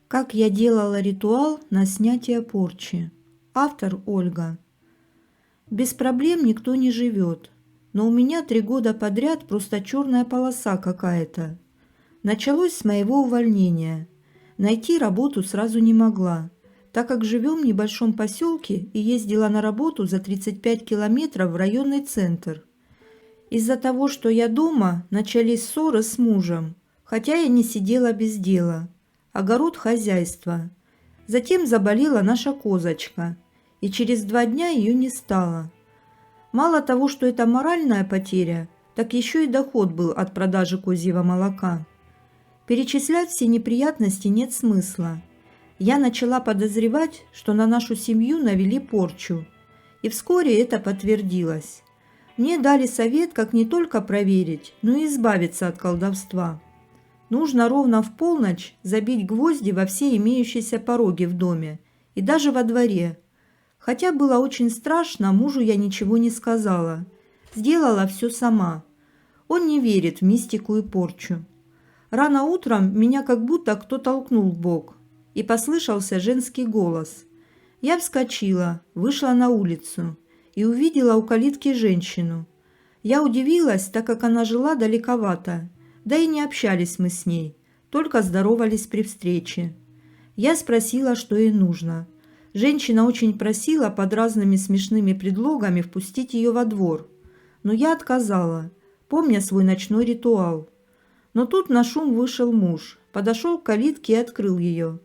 Как я делала ритуал на снятие порчи. Автор Ольга. Без проблем никто не живет, но у меня 3 года подряд просто черная полоса какая-то. Началось с моего увольнения. Найти работу сразу не могла, так как живем в небольшом поселке и ездила на работу за 35 километров в районный центр. Из-за того, что я дома, начались ссоры с мужем, хотя я не сидела без дела. Огород, хозяйство. Затем заболела наша козочка, и через 2 дня ее не стало. Мало того, что это моральная потеря, так еще и доход был от продажи козьего молока. Перечислять все неприятности нет смысла. Я начала подозревать, что на нашу семью навели порчу, и вскоре это подтвердилось. Мне дали совет, как не только проверить, но и избавиться от колдовства. Нужно ровно в полночь забить гвозди во все имеющиеся пороги в доме и даже во дворе. Хотя было очень страшно, мужу я ничего не сказала. Сделала все сама. Он не верит в мистику и порчу. Рано утром меня как будто кто толкнул в бок, и послышался женский голос. Я вскочила, вышла на улицу и увидела у калитки женщину. Я удивилась, так как она жила далековато, да и не общались мы с ней, только здоровались при встрече. Я спросила, что ей нужно. Женщина очень просила под разными смешными предлогами впустить ее во двор, но я отказала, помня свой ночной ритуал. Но тут на шум вышел муж, подошел к калитке и открыл ее.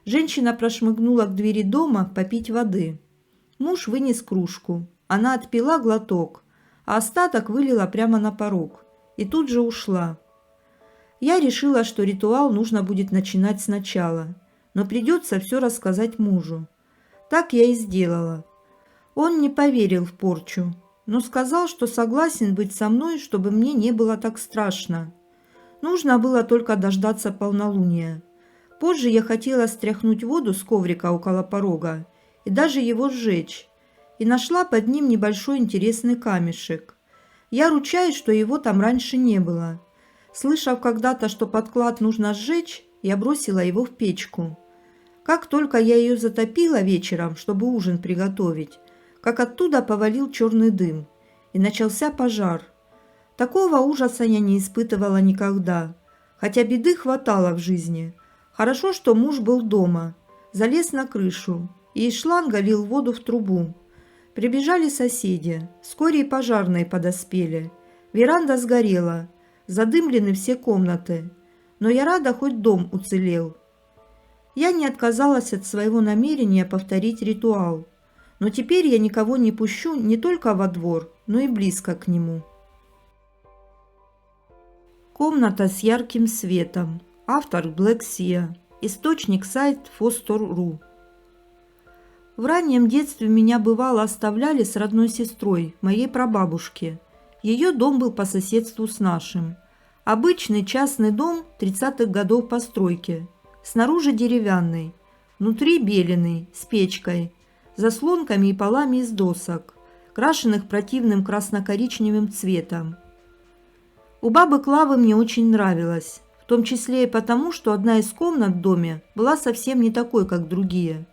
Женщина прошмыгнула к двери дома попить воды. Муж вынес кружку, она отпила глоток, а остаток вылила прямо на порог и тут же ушла. Я решила, что ритуал нужно будет начинать сначала, но придется все рассказать мужу. Так я и сделала. Он не поверил в порчу, но сказал, что согласен быть со мной, чтобы мне не было так страшно. Нужно было только дождаться полнолуния. Позже я хотела стряхнуть воду с коврика около порога и даже его сжечь, и нашла под ним небольшой интересный камешек. Я ручаюсь, что его там раньше не было. Слышав когда-то, что подклад нужно сжечь, я бросила его в печку. Как только я ее затопила вечером, чтобы ужин приготовить, как оттуда повалил черный дым, и начался пожар. Такого ужаса я не испытывала никогда, хотя беды хватало в жизни. Хорошо, что муж был дома, залез на крышу и из шланга лил воду в трубу. Прибежали соседи, вскоре и пожарные подоспели. Веранда сгорела, задымлены все комнаты, но я рада, хоть дом уцелел. Я не отказалась от своего намерения повторить ритуал, но теперь я никого не пущу не только во двор, но и близко к нему. Комната с ярким светом. Автор Black Sia. Источник сайт Fostor.ru. В раннем детстве меня бывало оставляли с родной сестрой, моей прабабушки. Ее дом был по соседству с нашим. Обычный частный дом 30-х годов постройки. Снаружи деревянный, внутри беленый, с печкой, заслонками и полами из досок, крашенных противным красно-коричневым цветом. У бабы Клавы мне очень нравилось, в том числе и потому, что одна из комнат в доме была совсем не такой, как другие.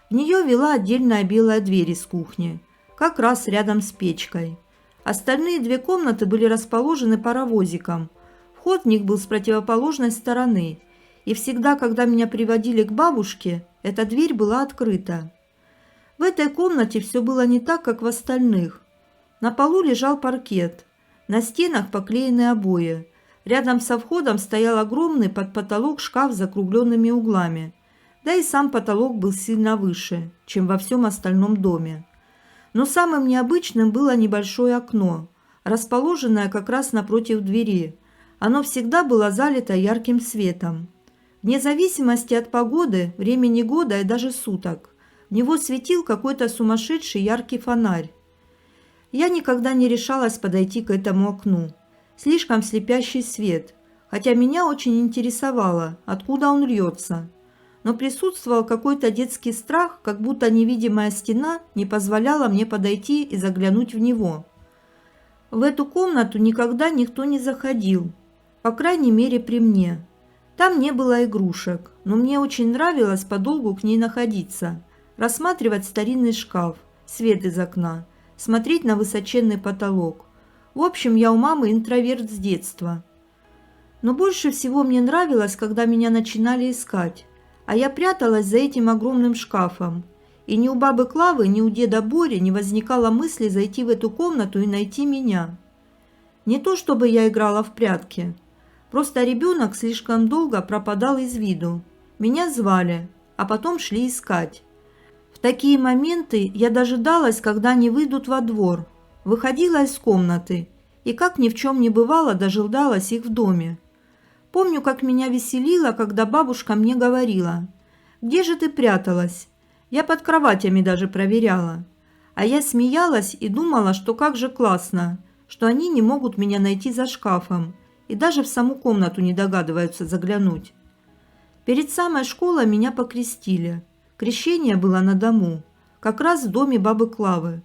В нее вела отдельная белая дверь из кухни, как раз рядом с печкой. Остальные 2 комнаты были расположены паровозиком. Вход в них был с противоположной стороны, и всегда, когда меня приводили к бабушке, эта дверь была открыта. В этой комнате все было не так, как в остальных. На полу лежал паркет, на стенах поклеены обои. Рядом со входом стоял огромный под потолок шкаф с закругленными углами, да и сам потолок был сильно выше, чем во всем остальном доме. Но самым необычным было небольшое окно, расположенное как раз напротив двери. Оно всегда было залито ярким светом. Вне зависимости от погоды, времени года и даже суток, в него светил какой-то сумасшедший яркий фонарь. Я никогда не решалась подойти к этому окну. Слишком слепящий свет, хотя меня очень интересовало, откуда он льется. но присутствовал какой-то детский страх, как будто невидимая стена не позволяла мне подойти и заглянуть в него. В эту комнату никогда никто не заходил, по крайней мере при мне. Там не было игрушек, но мне очень нравилось подолгу к ней находиться, рассматривать старинный шкаф, свет из окна, смотреть на высоченный потолок. В общем, я у мамы интроверт с детства. Но больше всего мне нравилось, когда меня начинали искать, а я пряталась за этим огромным шкафом. И ни у бабы Клавы, ни у деда Бори не возникало мысли зайти в эту комнату и найти меня. Не то чтобы я играла в прятки. Просто ребенок слишком долго пропадал из виду. Меня звали, а потом шли искать. В такие моменты я дожидалась, когда они выйдут во двор. Выходила из комнаты и, как ни в чем не бывало, дожидалась их в доме. Помню, как меня веселило, когда бабушка мне говорила: «Где же ты пряталась?» Я под кроватями даже проверяла. А я смеялась и думала, что как же классно, что они не могут меня найти за шкафом и даже в саму комнату не догадываются заглянуть. Перед самой школой меня покрестили. Крещение было на дому, как раз в доме бабы Клавы.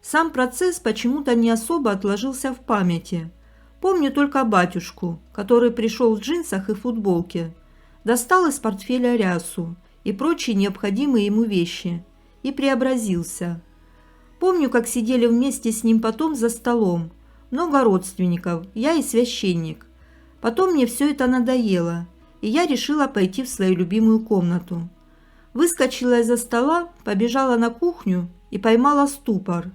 Сам процесс почему-то не особо отложился в памяти. Помню только батюшку, который пришел в джинсах и футболке, достал из портфеля рясу и прочие необходимые ему вещи и преобразился. Помню, как сидели вместе с ним потом за столом. Много родственников, я и священник. Потом мне все это надоело, и я решила пойти в свою любимую комнату. Выскочила из-за стола, побежала на кухню и поймала ступор.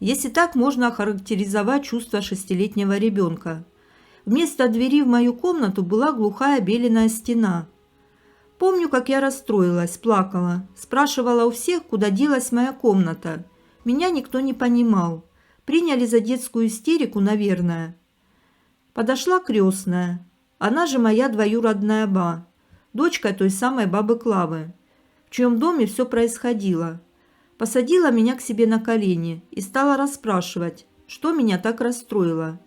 Если так можно охарактеризовать чувство 6-летнего ребенка. Вместо двери в мою комнату была глухая беленая стена. Помню, как я расстроилась, плакала, спрашивала у всех, куда делась моя комната. Меня никто не понимал. Приняли за детскую истерику, наверное. Подошла крестная. Она же моя двоюродная ба, дочка той самой бабы Клавы, в чьем доме все происходило. Посадила меня к себе на колени и стала расспрашивать, что меня так расстроило.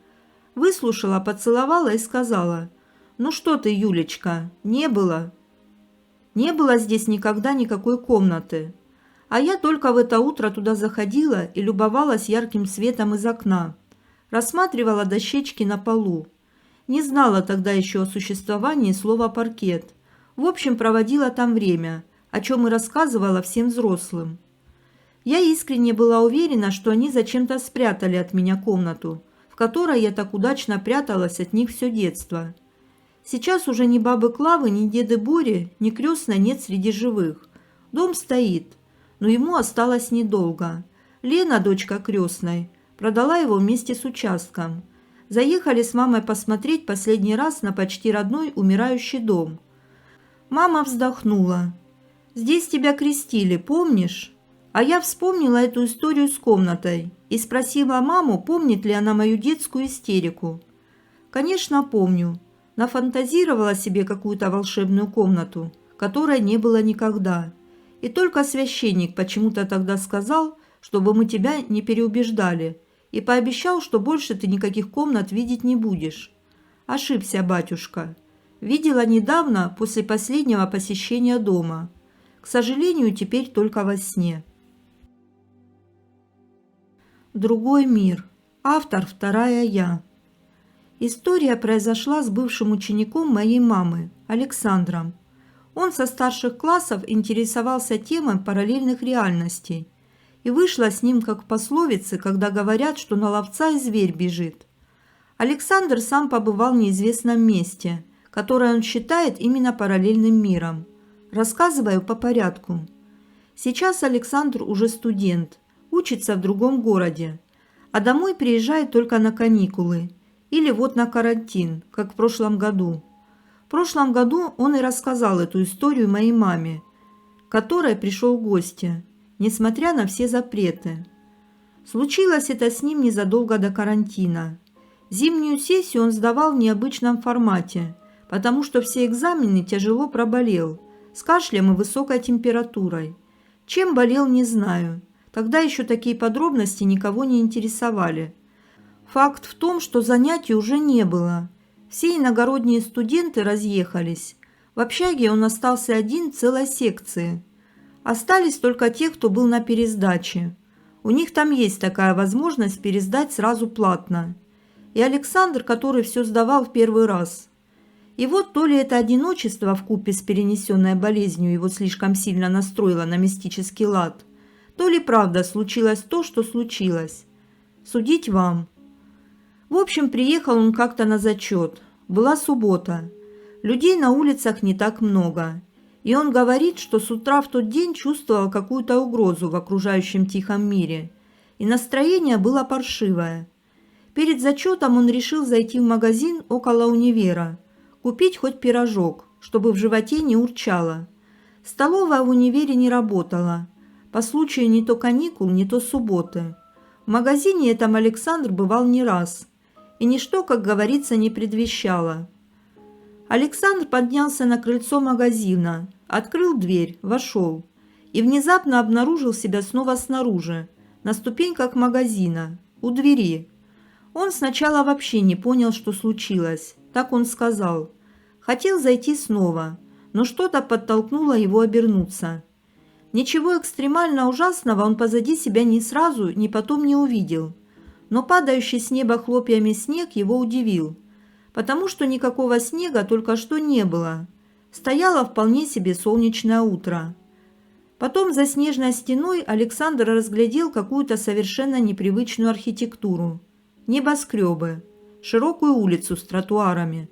Выслушала, поцеловала и сказала: «Ну что ты, Юлечка, не было здесь никогда никакой комнаты». А я только в это утро туда заходила и любовалась ярким светом из окна. Рассматривала дощечки на полу. Не знала тогда еще о существовании слова «паркет». В общем, проводила там время, о чем и рассказывала всем взрослым. Я искренне была уверена, что они зачем-то спрятали от меня комнату, в которой я так удачно пряталась от них все детство. Сейчас уже ни бабы Клавы, ни деды Бори, ни крестной нет среди живых. Дом стоит, но ему осталось недолго. Лена, дочка крестной, продала его вместе с участком. Заехали с мамой посмотреть последний раз на почти родной умирающий дом. Мама вздохнула. «Здесь тебя крестили, помнишь?» А я вспомнила эту историю с комнатой и спросила маму, помнит ли она мою детскую истерику. Конечно, помню. Нафантазировала себе какую-то волшебную комнату, которой не было никогда. И только священник почему-то тогда сказал, чтобы мы тебя не переубеждали, и пообещал, что больше ты никаких комнат видеть не будешь. Ошибся, батюшка. Видела недавно, после последнего посещения дома. К сожалению, теперь только во сне. Другой мир. Автор вторая я. История произошла с бывшим учеником моей мамы, Александром. Он со старших классов интересовался темой параллельных реальностей. И вышло с ним как в пословице, когда говорят, что на ловца и зверь бежит. Александр сам побывал в неизвестном месте, которое он считает именно параллельным миром. Рассказываю по порядку. Сейчас Александр уже студент, учится в другом городе, а домой приезжает только на каникулы или вот на карантин, как в прошлом году. В прошлом году он и рассказал эту историю моей маме, к которой пришел в гости, несмотря на все запреты. Случилось это с ним незадолго до карантина. Зимнюю сессию он сдавал в необычном формате, потому что все экзамены тяжело проболел, с кашлем и высокой температурой. Чем болел, не знаю. Тогда еще такие подробности никого не интересовали. Факт в том, что занятий уже не было. Все иногородние студенты разъехались. В общаге он остался один в целой секции. Остались только те, кто был на пересдаче. У них там есть такая возможность пересдать сразу платно. И Александр, который все сдавал в первый раз. И вот то ли это одиночество вкупе с перенесенной болезнью его слишком сильно настроило на мистический лад, то ли правда случилось то, что случилось. Судить вам. В общем, приехал он как-то на зачет. Была суббота. Людей на улицах не так много. И он говорит, что с утра в тот день чувствовал какую-то угрозу в окружающем тихом мире. И настроение было паршивое. Перед зачетом он решил зайти в магазин около универа, купить хоть пирожок, чтобы в животе не урчало. Столовая в универе не работала. По случаю не то каникул, не то субботы. В магазине этом Александр бывал не раз. И ничто, как говорится, не предвещало. Александр поднялся на крыльцо магазина, открыл дверь, вошел. И внезапно обнаружил себя снова снаружи, на ступеньках магазина, у двери. Он сначала вообще не понял, что случилось. Так он сказал. Хотел зайти снова, но что-то подтолкнуло его обернуться. Ничего экстремально ужасного он позади себя ни сразу, ни потом не увидел. Но падающий с неба хлопьями снег его удивил, потому что никакого снега только что не было. Стояло вполне себе солнечное утро. Потом за снежной стеной Александр разглядел какую-то совершенно непривычную архитектуру. Небоскребы, широкую улицу с тротуарами.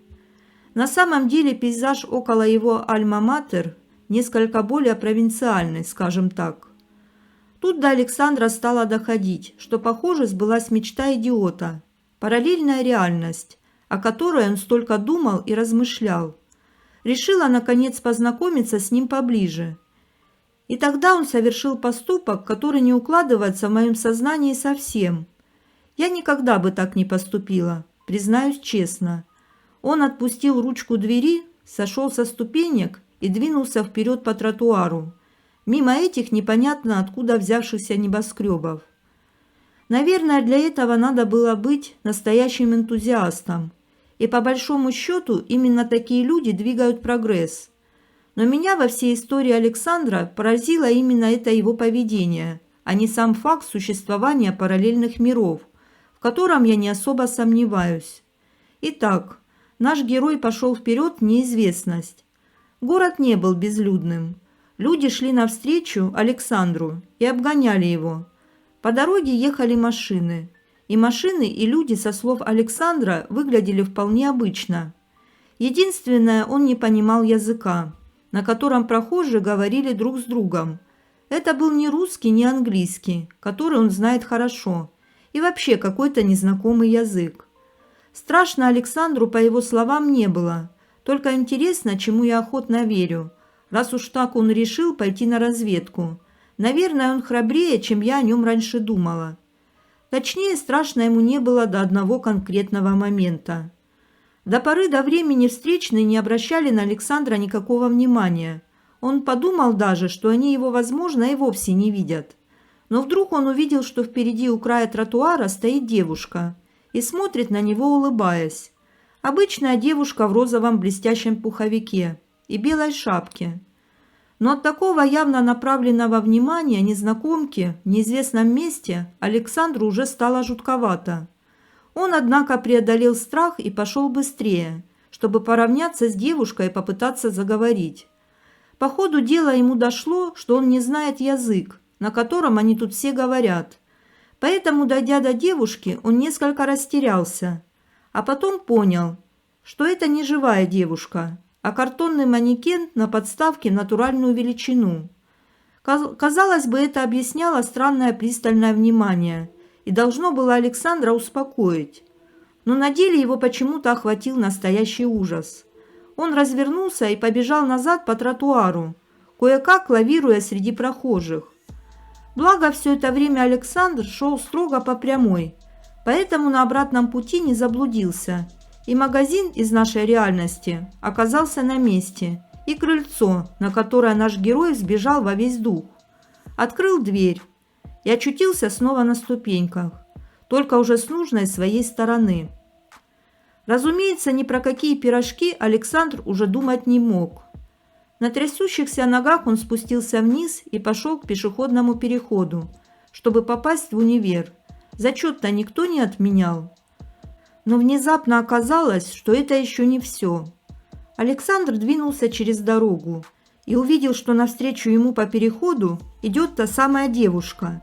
На самом деле пейзаж около его альма-матер несколько более провинциальный, скажем так. Тут до Александра стало доходить, что, похоже, сбылась мечта идиота, параллельная реальность, о которой он столько думал и размышлял. Решила, наконец, познакомиться с ним поближе. И тогда он совершил поступок, который не укладывается в моем сознании совсем. Я никогда бы так не поступила, признаюсь честно. Он отпустил ручку двери, сошел со ступенек и двинулся вперед по тротуару, мимо этих непонятно откуда взявшихся небоскребов. Наверное, для этого надо было быть настоящим энтузиастом. И по большому счету именно такие люди двигают прогресс. Но меня во всей истории Александра поразило именно это его поведение, а не сам факт существования параллельных миров, в котором я не особо сомневаюсь. Итак, наш герой пошел вперед в неизвестность. Город не был безлюдным. Люди шли навстречу Александру и обгоняли его. По дороге ехали машины. И машины, и люди, со слов Александра, выглядели вполне обычно. Единственное, он не понимал языка, на котором прохожие говорили друг с другом. Это был не русский, не английский, который он знает хорошо, и вообще какой-то незнакомый язык. Страшно Александру, по его словам, не было. Только интересно, чему я охотно верю, раз уж так он решил пойти на разведку. Наверное, он храбрее, чем я о нем раньше думала. Точнее, страшно ему не было до одного конкретного момента. До поры до времени встречные не обращали на Александра никакого внимания. Он подумал даже, что они его, возможно, и вовсе не видят. Но вдруг он увидел, что впереди у края тротуара стоит девушка и смотрит на него, улыбаясь. Обычная девушка в розовом блестящем пуховике и белой шапке. Но от такого явно направленного внимания незнакомки в неизвестном месте Александру уже стало жутковато. Он, однако, преодолел страх и пошел быстрее, чтобы поравняться с девушкой и попытаться заговорить. По ходу дела ему дошло, что он не знает язык, на котором они тут все говорят. Поэтому, дойдя до девушки, он несколько растерялся, а потом понял, что это не живая девушка, а картонный манекен на подставке в натуральную величину. Казалось бы, это объясняло странное пристальное внимание и должно было Александра успокоить. Но на деле его почему-то охватил настоящий ужас. Он развернулся и побежал назад по тротуару, кое-как лавируя среди прохожих. Благо, все это время Александр шел строго по прямой, поэтому на обратном пути не заблудился. И магазин из нашей реальности оказался на месте, и крыльцо, на которое наш герой сбежал во весь дух. Открыл дверь и очутился снова на ступеньках, только уже с нужной своей стороны. Разумеется, ни про какие пирожки Александр уже думать не мог. На трясущихся ногах он спустился вниз и пошел к пешеходному переходу, чтобы попасть в универ. Зачет-то никто не отменял. Но внезапно оказалось, что это еще не все. Александр двинулся через дорогу и увидел, что навстречу ему по переходу идет та самая девушка,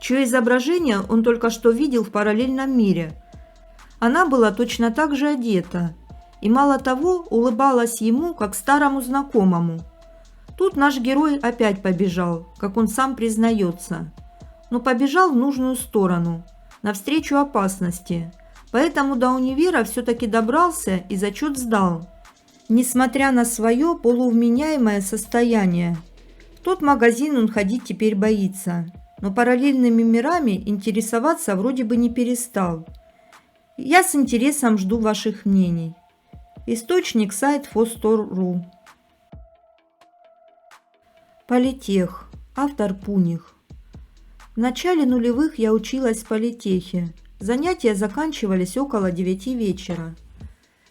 чье изображение он только что видел в параллельном мире. Она была точно так же одета и, мало того, улыбалась ему, как старому знакомому. Тут наш герой опять побежал, как он сам признается, но побежал в нужную сторону, навстречу опасности, поэтому до универа все-таки добрался и зачет сдал, несмотря на свое полувменяемое состояние. В тот магазин он ходить теперь боится, но параллельными мирами интересоваться вроде бы не перестал. Я с интересом жду ваших мнений. Источник сайт Фостор.ру. Политех. Автор Пуних. В начале нулевых я училась в политехе. Занятия заканчивались около 9 вечера.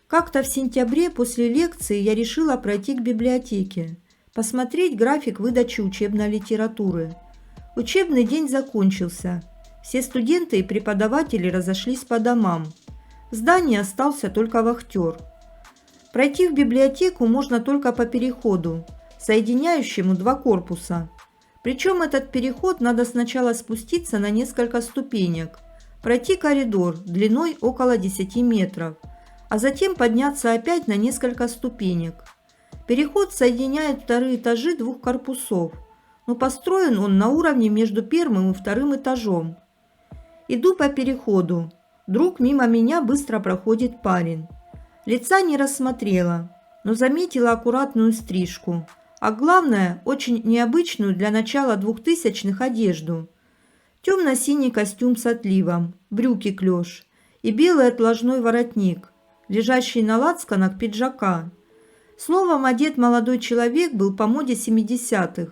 Как-то в сентябре после лекции я решила пройти к библиотеке, посмотреть график выдачи учебной литературы. Учебный день закончился. Все студенты и преподаватели разошлись по домам. В здании остался только вахтер. Пройти в библиотеку можно только по переходу, соединяющему два корпуса. Причем этот переход надо сначала спуститься на несколько ступенек, пройти коридор длиной около 10 метров, а затем подняться опять на несколько ступенек. Переход соединяет вторые этажи двух корпусов, но построен он на уровне между первым и вторым этажом. Иду по переходу. Вдруг мимо меня быстро проходит парень. Лица не рассмотрела, но заметила аккуратную стрижку, а главное, очень необычную для начала 2000-х одежду. Темно-синий костюм с отливом, брюки клеш и белый отложной воротник, лежащий на лацканах пиджака. Словом, одет молодой человек был по моде 70-х.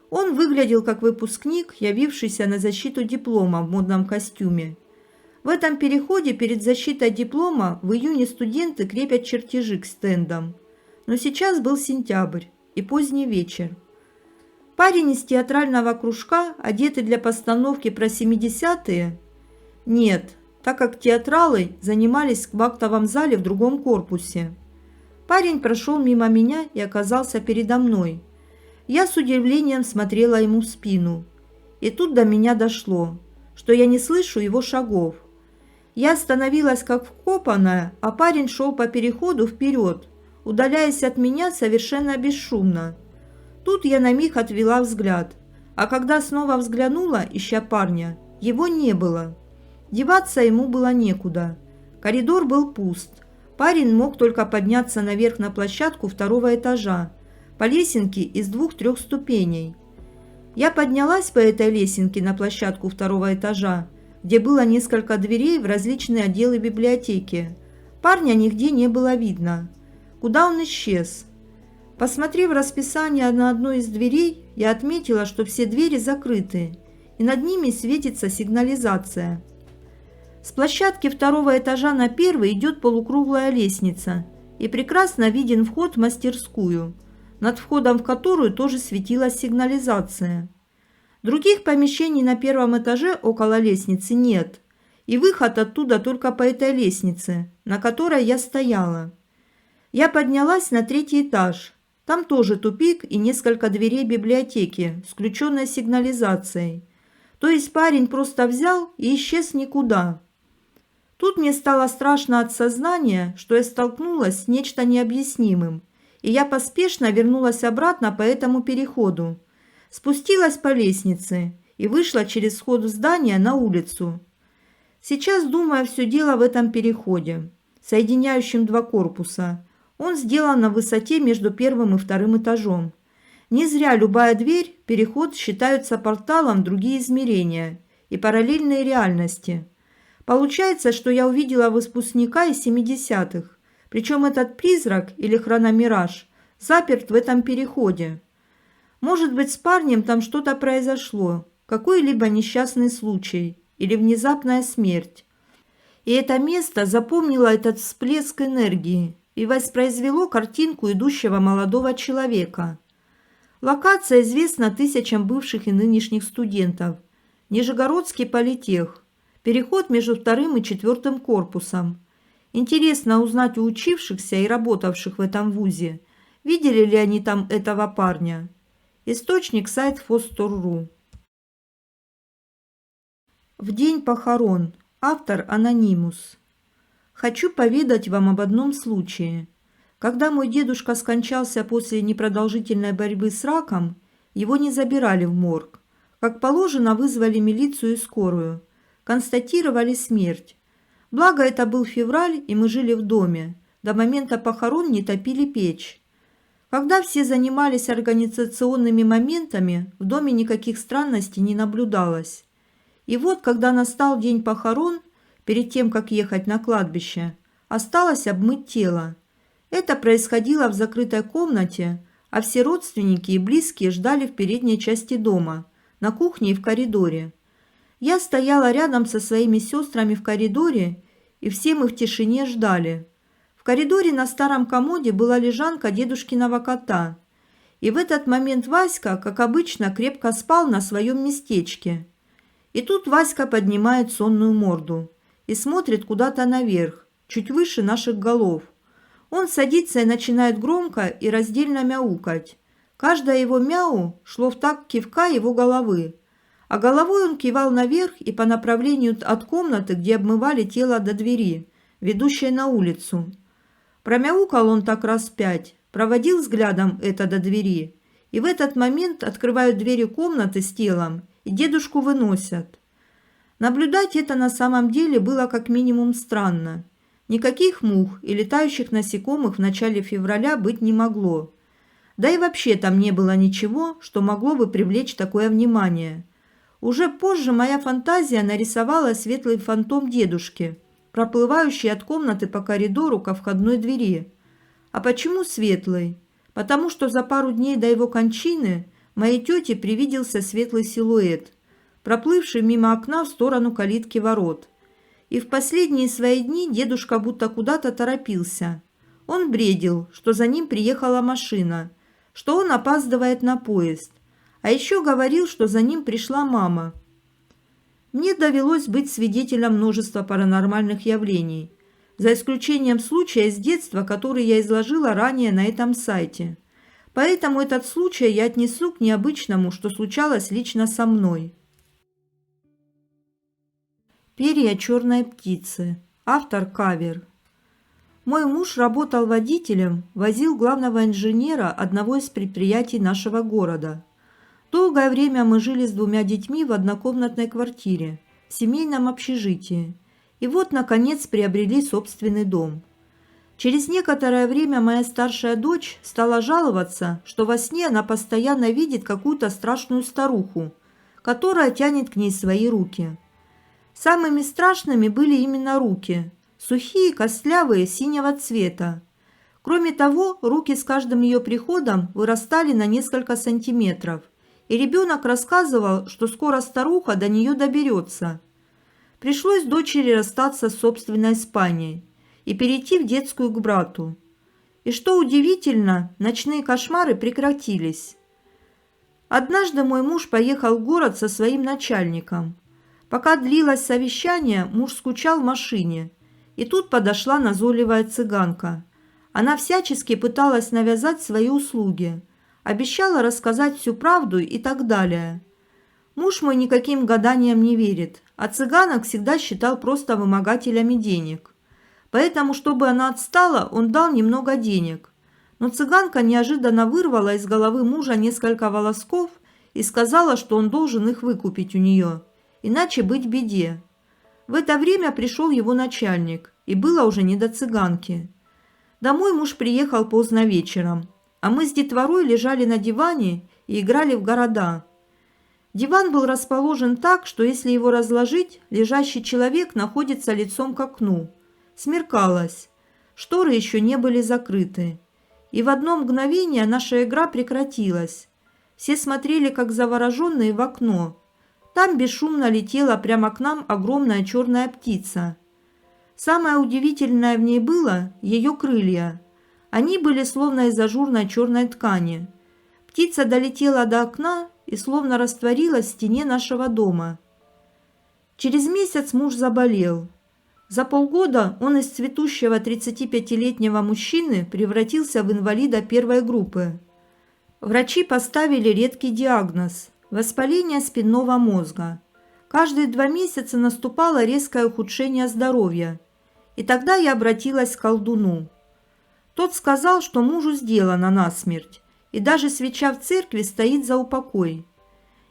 Он выглядел как выпускник, явившийся на защиту диплома в модном костюме. В этом переходе перед защитой диплома в июне студенты крепят чертежи к стендам. Но сейчас был сентябрь и поздний вечер. Парень из театрального кружка, одетый для постановки про 70-е? Нет, так как театралы занимались в актовом зале в другом корпусе. Парень прошел мимо меня и оказался передо мной. Я с удивлением смотрела ему в спину. И тут до меня дошло, что я не слышу его шагов. Я остановилась как вкопанная, а парень шел по переходу вперед, удаляясь от меня совершенно бесшумно. Тут я на миг отвела взгляд, а когда снова взглянула, ища парня, его не было. Деваться ему было некуда. Коридор был пуст. Парень мог только подняться наверх на площадку второго этажа, по лесенке из 2-3 ступеней. Я поднялась по этой лесенке на площадку второго этажа, где было несколько дверей в различные отделы библиотеки. Парня нигде не было видно. Куда он исчез? Посмотрев расписание на одной из дверей, я отметила, что все двери закрыты, и над ними светится сигнализация. С площадки второго этажа на первый идет полукруглая лестница, и прекрасно виден вход в мастерскую, над входом в которую тоже светилась сигнализация. Других помещений на первом этаже около лестницы нет, и выход оттуда только по этой лестнице, на которой я стояла. Я поднялась на 3-й этаж. Там тоже тупик и несколько дверей библиотеки с включенной сигнализацией. То есть парень просто взял и исчез никуда. Тут мне стало страшно от сознания, что я столкнулась с нечто необъяснимым, и я поспешно вернулась обратно по этому переходу. Спустилась по лестнице и вышла через вход в здание на улицу. Сейчас, думаю, все дело в этом переходе, соединяющем два корпуса. Он сделан на высоте между первым и вторым этажом. Не зря любая дверь, переход считаются порталом в другие измерения и параллельные реальности. Получается, что я увидела выпускника из 70-х, причем этот призрак или хрономираж заперт в этом переходе. Может быть, с парнем там что-то произошло, какой-либо несчастный случай или внезапная смерть. И это место запомнило этот всплеск энергии, и воспроизвело картинку идущего молодого человека. Локация известна тысячам бывших и нынешних студентов. Нижегородский политех. Переход между вторым и четвертым корпусом. Интересно узнать у учившихся и работавших в этом вузе, видели ли они там этого парня. Источник сайт Фостор.ру. В день похорон. Автор анонимус. Хочу поведать вам об одном случае. Когда мой дедушка скончался после непродолжительной борьбы с раком, его не забирали в морг. Как положено, вызвали милицию и скорую. Констатировали смерть. Благо, это был февраль, и мы жили в доме. До момента похорон не топили печь. Когда все занимались организационными моментами, в доме никаких странностей не наблюдалось. И вот, когда настал день похорон, перед тем, как ехать на кладбище, осталось обмыть тело. Это происходило в закрытой комнате, а все родственники и близкие ждали в передней части дома, на кухне и в коридоре. Я стояла рядом со своими сестрами в коридоре, и все мы в тишине ждали. В коридоре на старом комоде была лежанка дедушкиного кота. И в этот момент Васька, как обычно, крепко спал на своем местечке. И тут Васька поднимает сонную морду и смотрит куда-то наверх, чуть выше наших голов. Он садится и начинает громко и раздельно мяукать. Каждое его мяу шло в такт кивка его головы. А головой он кивал наверх и по направлению от комнаты, где обмывали тело, до двери, ведущей на улицу. Промяукал он так раз 5, проводил взглядом это до двери, и в этот момент открывают двери комнаты с телом, и дедушку выносят. Наблюдать это на самом деле было как минимум странно. Никаких мух и летающих насекомых в начале февраля быть не могло. Да и вообще там не было ничего, что могло бы привлечь такое внимание. Уже позже моя фантазия нарисовала светлый фантом дедушки, проплывающий от комнаты по коридору ко входной двери. А почему светлый? Потому что за пару дней до его кончины моей тете привиделся светлый силуэт, проплывший мимо окна в сторону калитки ворот. И в последние свои дни дедушка будто куда-то торопился. Он бредил, что за ним приехала машина, что он опаздывает на поезд. А еще говорил, что за ним пришла мама. Мне довелось быть свидетелем множества паранормальных явлений, за исключением случая из детства, который я изложила ранее на этом сайте. Поэтому этот случай я отнесу к необычному, что случалось лично со мной. Перья черной птицы. Автор кавер. Мой муж работал водителем, возил главного инженера одного из предприятий нашего города. Долгое время мы жили с 2 детьми в однокомнатной квартире, в семейном общежитии. И вот, наконец, приобрели собственный дом. Через некоторое время моя старшая дочь стала жаловаться, что во сне она постоянно видит какую-то страшную старуху, которая тянет к ней свои руки. Самыми страшными были именно руки, сухие, костлявые, синего цвета. Кроме того, руки с каждым ее приходом вырастали на несколько сантиметров. И ребенок рассказывал, что скоро старуха до нее доберется. Пришлось дочери расстаться с собственной спальней и перейти в детскую к брату. И что удивительно, ночные кошмары прекратились. Однажды мой муж поехал в город со своим начальником. Пока длилось совещание, муж скучал в машине. И тут подошла назойливая цыганка. Она всячески пыталась навязать свои услуги. Обещала рассказать всю правду и так далее. Муж мой никаким гаданиям не верит, а цыганок всегда считал просто вымогателями денег. Поэтому, чтобы она отстала, он дал немного денег. Но цыганка неожиданно вырвала из головы мужа несколько волосков и сказала, что он должен их выкупить у нее, иначе быть в беде. В это время пришел его начальник, и было уже не до цыганки. Домой муж приехал поздно вечером. А мы с детворой лежали на диване и играли в города. Диван был расположен так, что если его разложить, лежащий человек находится лицом к окну. Смеркалось. Шторы еще не были закрыты. И в одно мгновение наша игра прекратилась. Все смотрели, как завороженные, в окно. Там бесшумно летела прямо к нам огромная черная птица. Самое удивительное в ней было ее крылья. Они были словно из ажурной черной ткани. Птица долетела до окна и словно растворилась в стене нашего дома. Через месяц муж заболел. За полгода он из цветущего 35-летнего мужчины превратился в инвалида первой группы. Врачи поставили редкий диагноз – воспаление спинного мозга. Каждые 2 месяца наступало резкое ухудшение здоровья. И тогда я обратилась к колдуну. Тот сказал, что мужу сделано насмерть, и даже свеча в церкви стоит за упокой.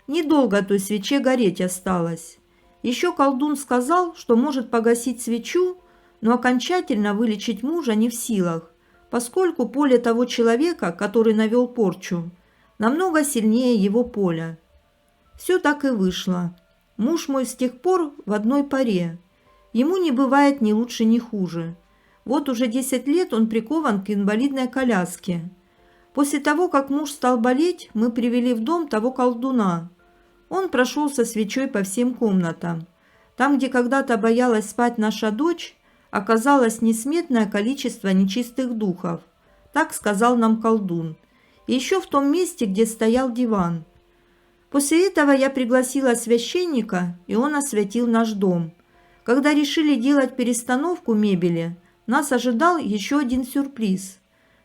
Недолго той свече гореть осталось. Еще колдун сказал, что может погасить свечу, но окончательно вылечить мужа не в силах, поскольку поле того человека, который навел порчу, намного сильнее его поля. Все так и вышло. Муж мой с тех пор в одной паре. Ему не бывает ни лучше, ни хуже. Вот уже 10 лет он прикован к инвалидной коляске. После того, как муж стал болеть, мы привели в дом того колдуна. Он прошелся свечой по всем комнатам. Там, где когда-то боялась спать наша дочь, оказалось несметное количество нечистых духов. Так сказал нам колдун. И еще в том месте, где стоял диван. После этого я пригласила священника, и он осветил наш дом. Когда решили делать перестановку мебели, нас ожидал еще один сюрприз.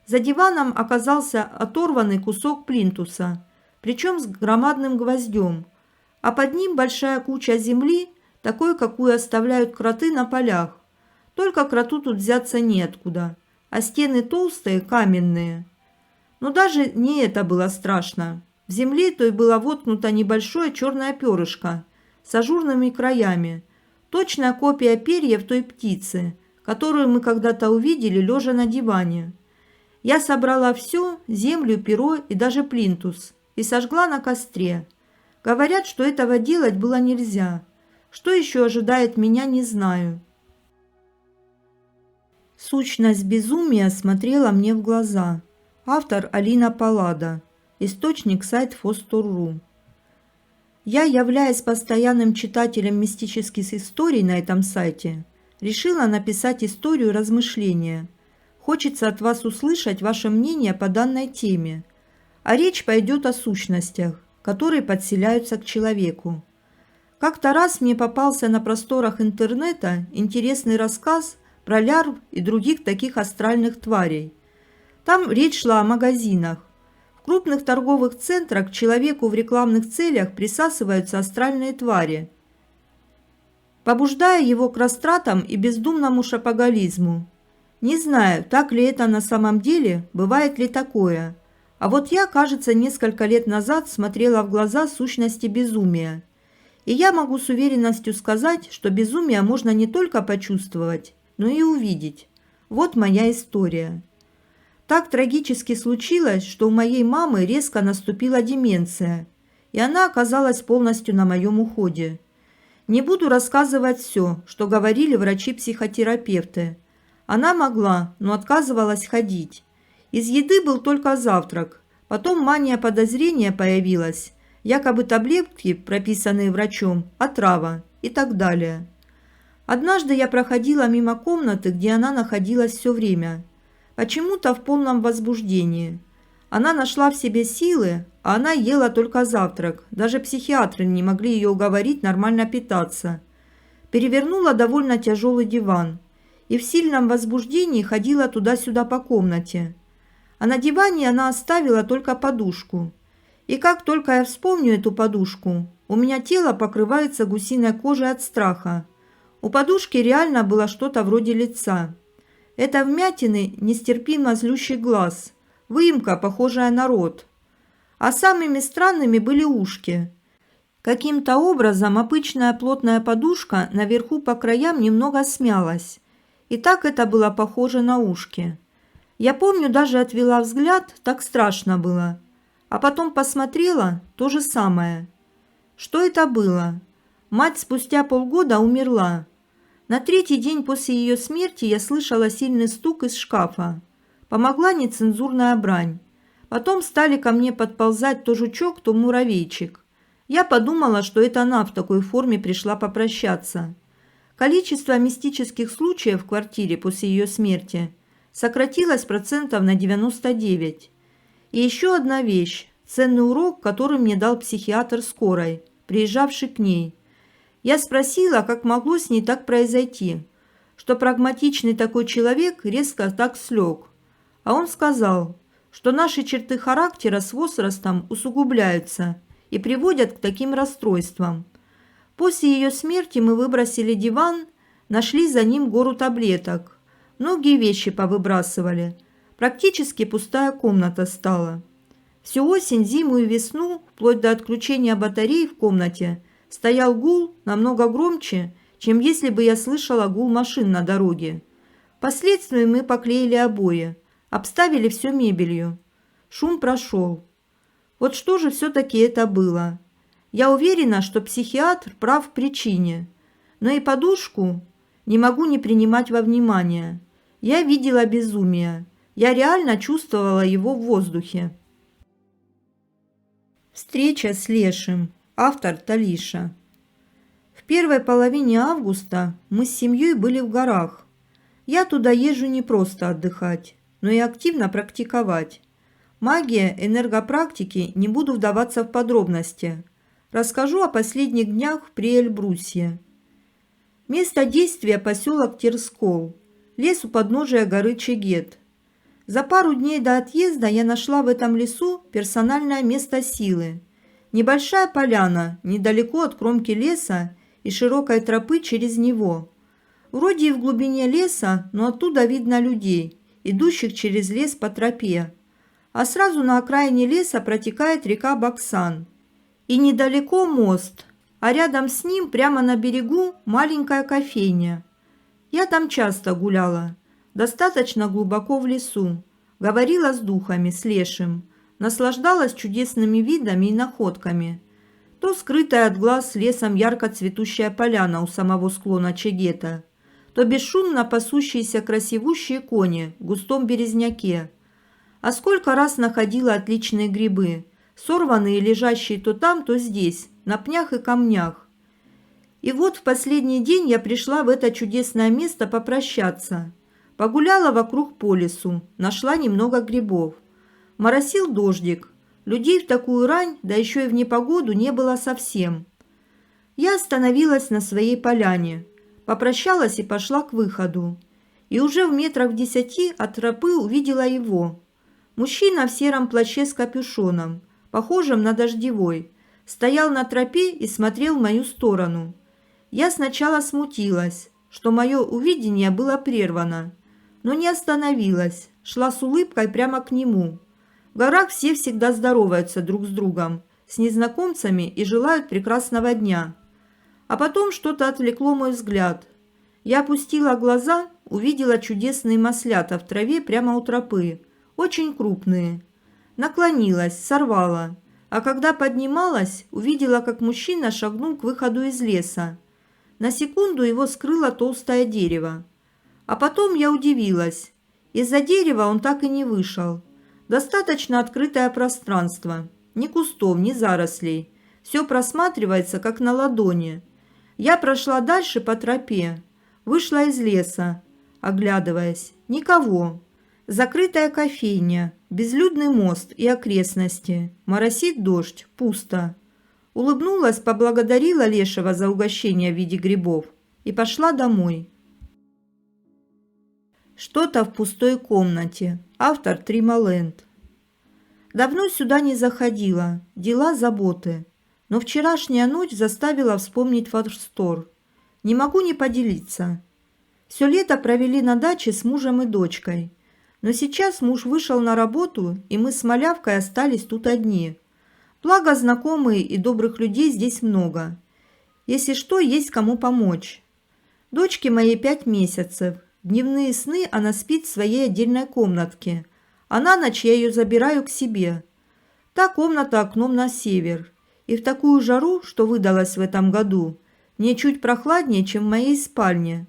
За диваном оказался оторванный кусок плинтуса, причем с громадным гвоздем, а под ним большая куча земли, такой, какую оставляют кроты на полях. Только кроту тут взяться неоткуда, а стены толстые, каменные. Но даже не это было страшно. В земле той было воткнуто небольшое черное перышко с ажурными краями, точная копия перьев той птицы, которую мы когда-то увидели, лежа на диване. Я собрала все, землю, перо и даже плинтус, и сожгла на костре. Говорят, что этого делать было нельзя. Что еще ожидает меня, не знаю. Сущность безумия смотрела мне в глаза. Автор Алина Паллада. Источник сайт Фостор.ру. Я, являясь постоянным читателем мистических историй на этом сайте, решила написать историю размышления. Хочется от вас услышать ваше мнение по данной теме. А речь пойдет о сущностях, которые подселяются к человеку. Как-то раз мне попался на просторах интернета интересный рассказ про лярв и других таких астральных тварей. Там речь шла о магазинах. В крупных торговых центрах к человеку в рекламных целях присасываются астральные твари, побуждая его к растратам и бездумному шопоголизму. Не знаю, так ли это на самом деле, бывает ли такое. А вот я, кажется, несколько лет назад смотрела в глаза сущности безумия. И я могу с уверенностью сказать, что безумие можно не только почувствовать, но и увидеть. Вот моя история. Так трагически случилось, что у моей мамы резко наступила деменция, и она оказалась полностью на моем уходе. Не буду рассказывать все, что говорили врачи-психотерапевты. Она могла, но отказывалась ходить. Из еды был только завтрак. Потом мания подозрения появилась, якобы таблетки, прописанные врачом, отрава и так далее. Однажды я проходила мимо комнаты, где она находилась все время. Почему-то в полном возбуждении. Она нашла в себе силы, а она ела только завтрак. Даже психиатры не могли ее уговорить нормально питаться. Перевернула довольно тяжелый диван и в сильном возбуждении ходила туда-сюда по комнате. А на диване она оставила только подушку. И как только я вспомню эту подушку, у меня тело покрывается гусиной кожей от страха. У подушки реально было что-то вроде лица. Это вмятины нестерпимо злющий глаз, выемка, похожая на рот. А самыми странными были ушки. Каким-то образом обычная плотная подушка наверху по краям немного смялась. И так это было похоже на ушки. Я помню, даже отвела взгляд, так страшно было. А потом посмотрела, то же самое. Что это было? Мать спустя полгода умерла. На 3-й день после ее смерти я слышала сильный стук из шкафа. Помогла нецензурная брань. Потом стали ко мне подползать то жучок, то муравейчик. Я подумала, что это она в такой форме пришла попрощаться. Количество мистических случаев в квартире после ее смерти сократилось процентов на 99. И еще одна вещь, ценный урок, который мне дал психиатр скорой, приезжавший к ней. Я спросила, как могло с ней так произойти, что прагматичный такой человек резко так слег. А он сказал, что наши черты характера с возрастом усугубляются и приводят к таким расстройствам. После ее смерти мы выбросили диван, нашли за ним гору таблеток. Многие вещи повыбрасывали. Практически пустая комната стала. Всю осень, зиму и весну, вплоть до отключения батарей в комнате, стоял гул намного громче, чем если бы я слышала гул машин на дороге. Впоследствии мы поклеили обои, обставили все мебелью. Шум прошел. Вот что же все-таки это было? Я уверена, что психиатр прав в причине, но и подушку не могу не принимать во внимание. Я видела безумие. Я реально чувствовала его в воздухе. Встреча с Лешим. Автор Талиша. В первой половине августа мы с семьей были в горах. Я туда езжу не просто отдыхать, но и активно практиковать. Магия энергопрактики, не буду вдаваться в подробности. Расскажу о последних днях при Эльбрусе. Место действия – поселок Терскол, лес у подножия горы Чегет. За пару дней до отъезда я нашла в этом лесу персональное место силы. Небольшая поляна, недалеко от кромки леса и широкой тропы через него. Вроде и в глубине леса, но оттуда видно людей, идущих через лес по тропе. А сразу на окраине леса протекает река Баксан. И недалеко мост, а рядом с ним, прямо на берегу, маленькая кофейня. Я там часто гуляла. Достаточно глубоко в лесу, говорила с духами, с Лешим, наслаждалась чудесными видами и находками. То скрытая от глаз лесом ярко цветущая поляна у самого склона Чегета, то бесшумно пасущиеся красивущие кони в густом березняке. А сколько раз находила отличные грибы, сорванные и лежащие то там, то здесь, на пнях и камнях. И вот в последний день я пришла в это чудесное место попрощаться. Погуляла вокруг по лесу, нашла немного грибов. Моросил дождик. Людей в такую рань, да еще и в непогоду, не было совсем. Я остановилась на своей поляне, попрощалась и пошла к выходу. И уже в метрах 10 от тропы увидела его. Мужчина в сером плаще с капюшоном, похожим на дождевой, стоял на тропе и смотрел в мою сторону. Я сначала смутилась, что мое увидение было прервано, но не остановилась, шла с улыбкой прямо к нему. В горах все всегда здороваются друг с другом, с незнакомцами и желают прекрасного дня. А потом что-то отвлекло мой взгляд. Я опустила глаза, увидела чудесные маслята в траве прямо у тропы, очень крупные. Наклонилась, сорвала, а когда поднималась, увидела, как мужчина шагнул к выходу из леса. На секунду его скрыло толстое дерево. А потом я удивилась. Из-за дерева он так и не вышел. Достаточно открытое пространство. Ни кустов, ни зарослей. Все просматривается, как на ладони. Я прошла дальше по тропе. Вышла из леса, оглядываясь. Никого. Закрытая кофейня, безлюдный мост и окрестности. Моросит дождь, пусто. Улыбнулась, поблагодарила Лешего за угощение в виде грибов и пошла домой. Что-то в пустой комнате. Автор Трималенд. Давно сюда не заходила. Дела, заботы. Но вчерашняя ночь заставила вспомнить Форстор. Не могу не поделиться. Все лето провели на даче с мужем и дочкой. Но сейчас муж вышел на работу, и мы с малявкой остались тут одни. Благо, знакомые и добрых людей здесь много. Если что, есть кому помочь. Дочке моей 5 месяцев. Дневные сны она спит в своей отдельной комнатке, а на ночь я ее забираю к себе. Та комната окном на север. И в такую жару, что выдалась в этом году, мне чуть прохладнее, чем в моей спальне.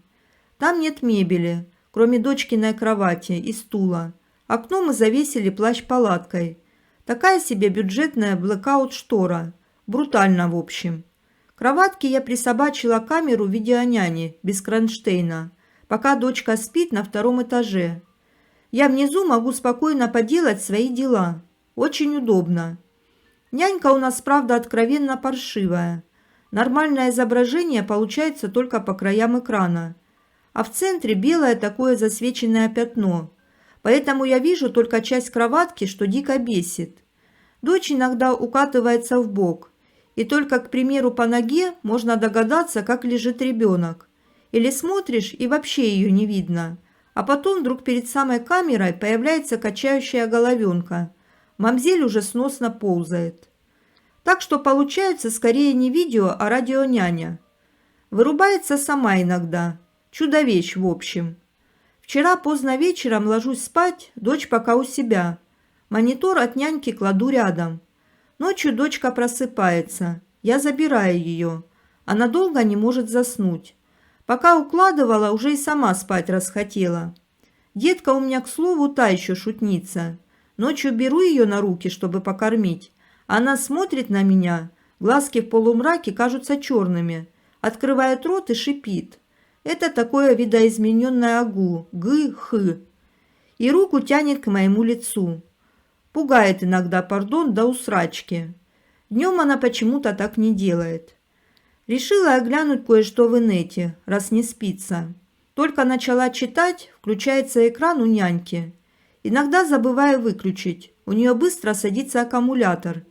Там нет мебели, кроме дочкиной кровати и стула. Окно мы завесили плащ-палаткой. Такая себе бюджетная блэкаут-штора. Брутально, в общем. К кроватке я присобачила камеру видеоняни без кронштейна, пока дочка спит на 2-м этаже. Я внизу могу спокойно поделать свои дела. Очень удобно. Нянька у нас, правда, откровенно паршивая. Нормальное изображение получается только по краям экрана. А в центре белое такое засвеченное пятно. Поэтому я вижу только часть кроватки, что дико бесит. Дочь иногда укатывается в бок, и только, к примеру, по ноге можно догадаться, как лежит ребенок. Или смотришь, и вообще ее не видно. А потом вдруг перед самой камерой появляется качающая головенка. Мамзель уже сносно ползает. Так что получается скорее не видео, а радионяня. Вырубается сама иногда. Чудо-вещь, в общем. Вчера поздно вечером ложусь спать, дочь пока у себя. Монитор от няньки кладу рядом. Ночью дочка просыпается. Я забираю ее. Она долго не может заснуть. Пока укладывала, уже и сама спать расхотела. Детка у меня, к слову, та еще шутница. Ночью беру ее на руки, чтобы покормить. Она смотрит на меня. Глазки в полумраке кажутся черными. Открывает рот и шипит. Это такое видоизмененное агу. Г-х. И руку тянет к моему лицу. Пугает иногда, пардон, до усрачки. Днем она почему-то так не делает. Решила я глянуть кое-что в инете, раз не спится. Только начала читать, включается экран у няньки. Иногда забываю выключить, у нее быстро садится аккумулятор,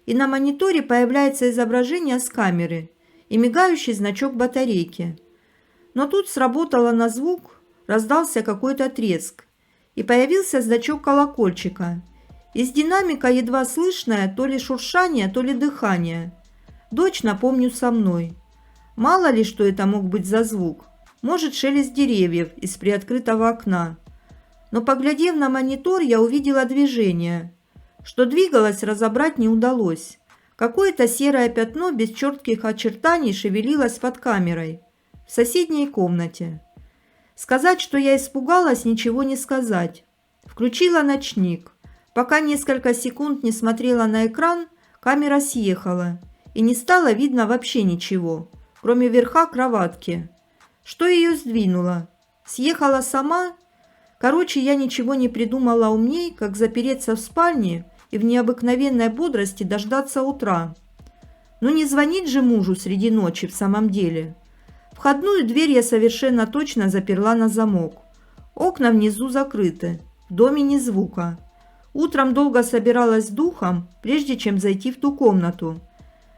и на мониторе появляется изображение с камеры и мигающий значок батарейки. Но тут сработало на звук, раздался какой-то треск, и появился значок колокольчика. Из динамика едва слышное то ли шуршание, то ли дыхание. Дочь, напомню, со мной. Мало ли, что это мог быть за звук. Может, шелест деревьев из приоткрытого окна. Но, поглядев на монитор, я увидела движение. Что двигалось, разобрать не удалось. Какое-то серое пятно без четких очертаний шевелилось под камерой. В соседней комнате. Сказать, что я испугалась, ничего не сказать. Включила ночник. Пока несколько секунд не смотрела на экран, камера съехала. И не стало видно вообще ничего, кроме верха кроватки. Что ее сдвинуло? Съехала сама? Короче, я ничего не придумала умней, как запереться в спальне и в необыкновенной бодрости дождаться утра. Ну не звонить же мужу среди ночи в самом деле. Входную дверь я совершенно точно заперла на замок. Окна внизу закрыты, в доме ни звука. Утром долго собиралась с духом, прежде чем зайти в ту комнату.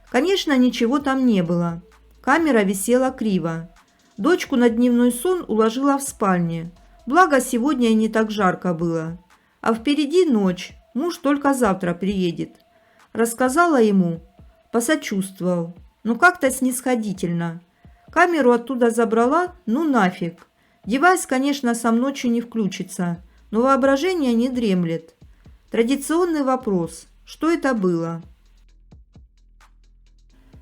Конечно, ничего там не было. Камера висела криво. Дочку на дневной сон уложила в спальне. Благо, сегодня и не так жарко было. А впереди ночь. Муж только завтра приедет. Рассказала ему. Посочувствовал. Ну как-то снисходительно. Камеру оттуда забрала, ну нафиг. Девайс, конечно, сам ночью не включится. Но воображение не дремлет. Традиционный вопрос. Что это было?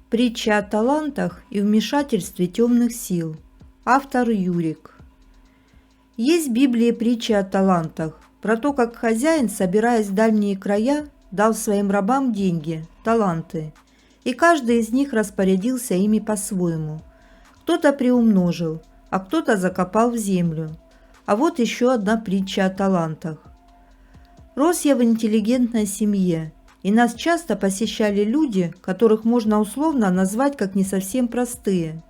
Притча о талантах и вмешательстве темных сил. Автор Юрик. Есть в Библии притча о талантах, про то, как хозяин, собираясь в дальние края, дал своим рабам деньги, таланты, и каждый из них распорядился ими по-своему. Кто-то приумножил, а кто-то закопал в землю. А вот еще одна притча о талантах. Рос я в интеллигентной семье, и нас часто посещали люди, которых можно условно назвать как не совсем простые.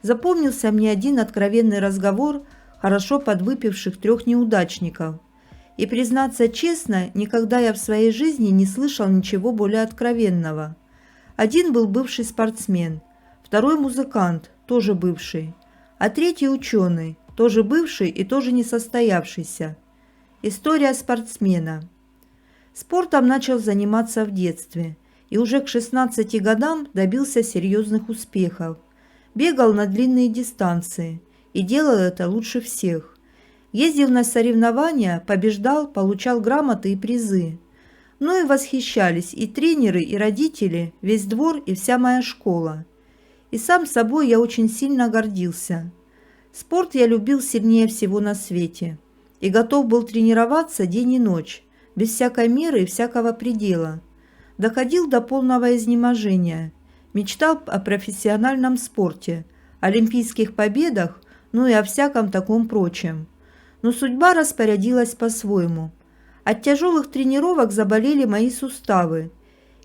Запомнился мне один откровенный разговор хорошо подвыпивших 3 неудачников. И, признаться честно, никогда я в своей жизни не слышал ничего более откровенного. Один был бывший спортсмен, второй музыкант, тоже бывший, а третий ученый, тоже бывший и тоже несостоявшийся. История спортсмена. Спортом начал заниматься в детстве и уже к 16 годам добился серьезных успехов. Бегал на длинные дистанции и делал это лучше всех. Ездил на соревнования, побеждал, получал грамоты и призы. Мною восхищались и тренеры, и родители, весь двор и вся моя школа. И сам собой я очень сильно гордился. Спорт я любил сильнее всего на свете и готов был тренироваться день и ночь, без всякой меры и всякого предела. Доходил до полного изнеможения, мечтал о профессиональном спорте, олимпийских победах, ну и о всяком таком прочем. Но судьба распорядилась по-своему. От тяжелых тренировок заболели мои суставы,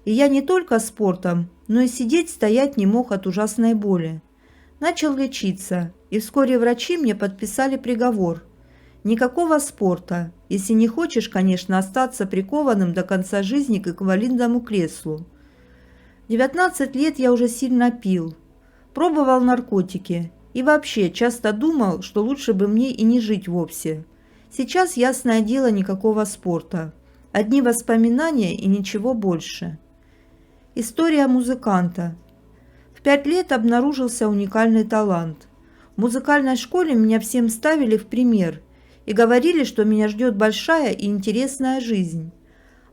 и я не только спортом, но и сидеть-стоять не мог от ужасной боли. Начал лечиться, и вскоре врачи мне подписали приговор. Никакого спорта, если не хочешь, конечно, остаться прикованным до конца жизни к инвалидному креслу. В 19 лет я уже сильно пил, пробовал наркотики и вообще часто думал, что лучше бы мне и не жить вовсе. Сейчас, ясное дело, никакого спорта. Одни воспоминания и ничего больше. История музыканта. В 5 лет обнаружился уникальный талант. В музыкальной школе меня всем ставили в пример и говорили, что меня ждет большая и интересная жизнь.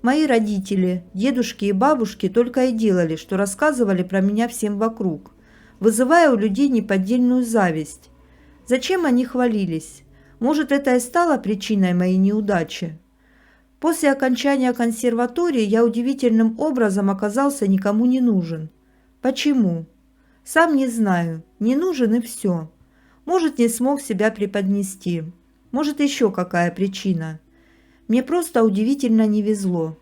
Мои родители, дедушки и бабушки только и делали, что рассказывали про меня всем вокруг, вызывая у людей неподдельную зависть. Зачем они хвалились? Может, это и стало причиной моей неудачи? После окончания консерватории я удивительным образом оказался никому не нужен. Почему? Сам не знаю. Не нужен и все. Может, не смог себя преподнести. Может, еще какая причина. Мне просто удивительно не везло.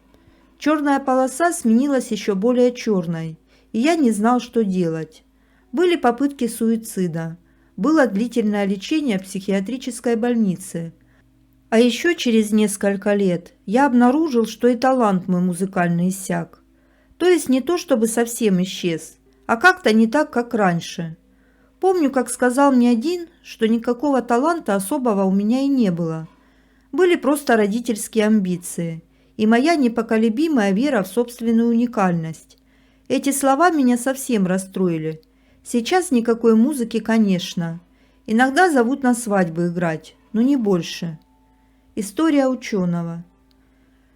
Черная полоса сменилась еще более черной, и я не знал, что делать. Были попытки суицида. Было длительное лечение в психиатрической больнице. А еще через несколько лет я обнаружил, что и талант мой музыкальный иссяк. То есть не то, чтобы совсем исчез, а как-то не так, как раньше. Помню, как сказал мне один, что никакого таланта особого у меня и не было. Были просто родительские амбиции и моя непоколебимая вера в собственную уникальность. Эти слова меня совсем расстроили. Сейчас никакой музыки, конечно. Иногда зовут на свадьбы играть, но не больше. История ученого.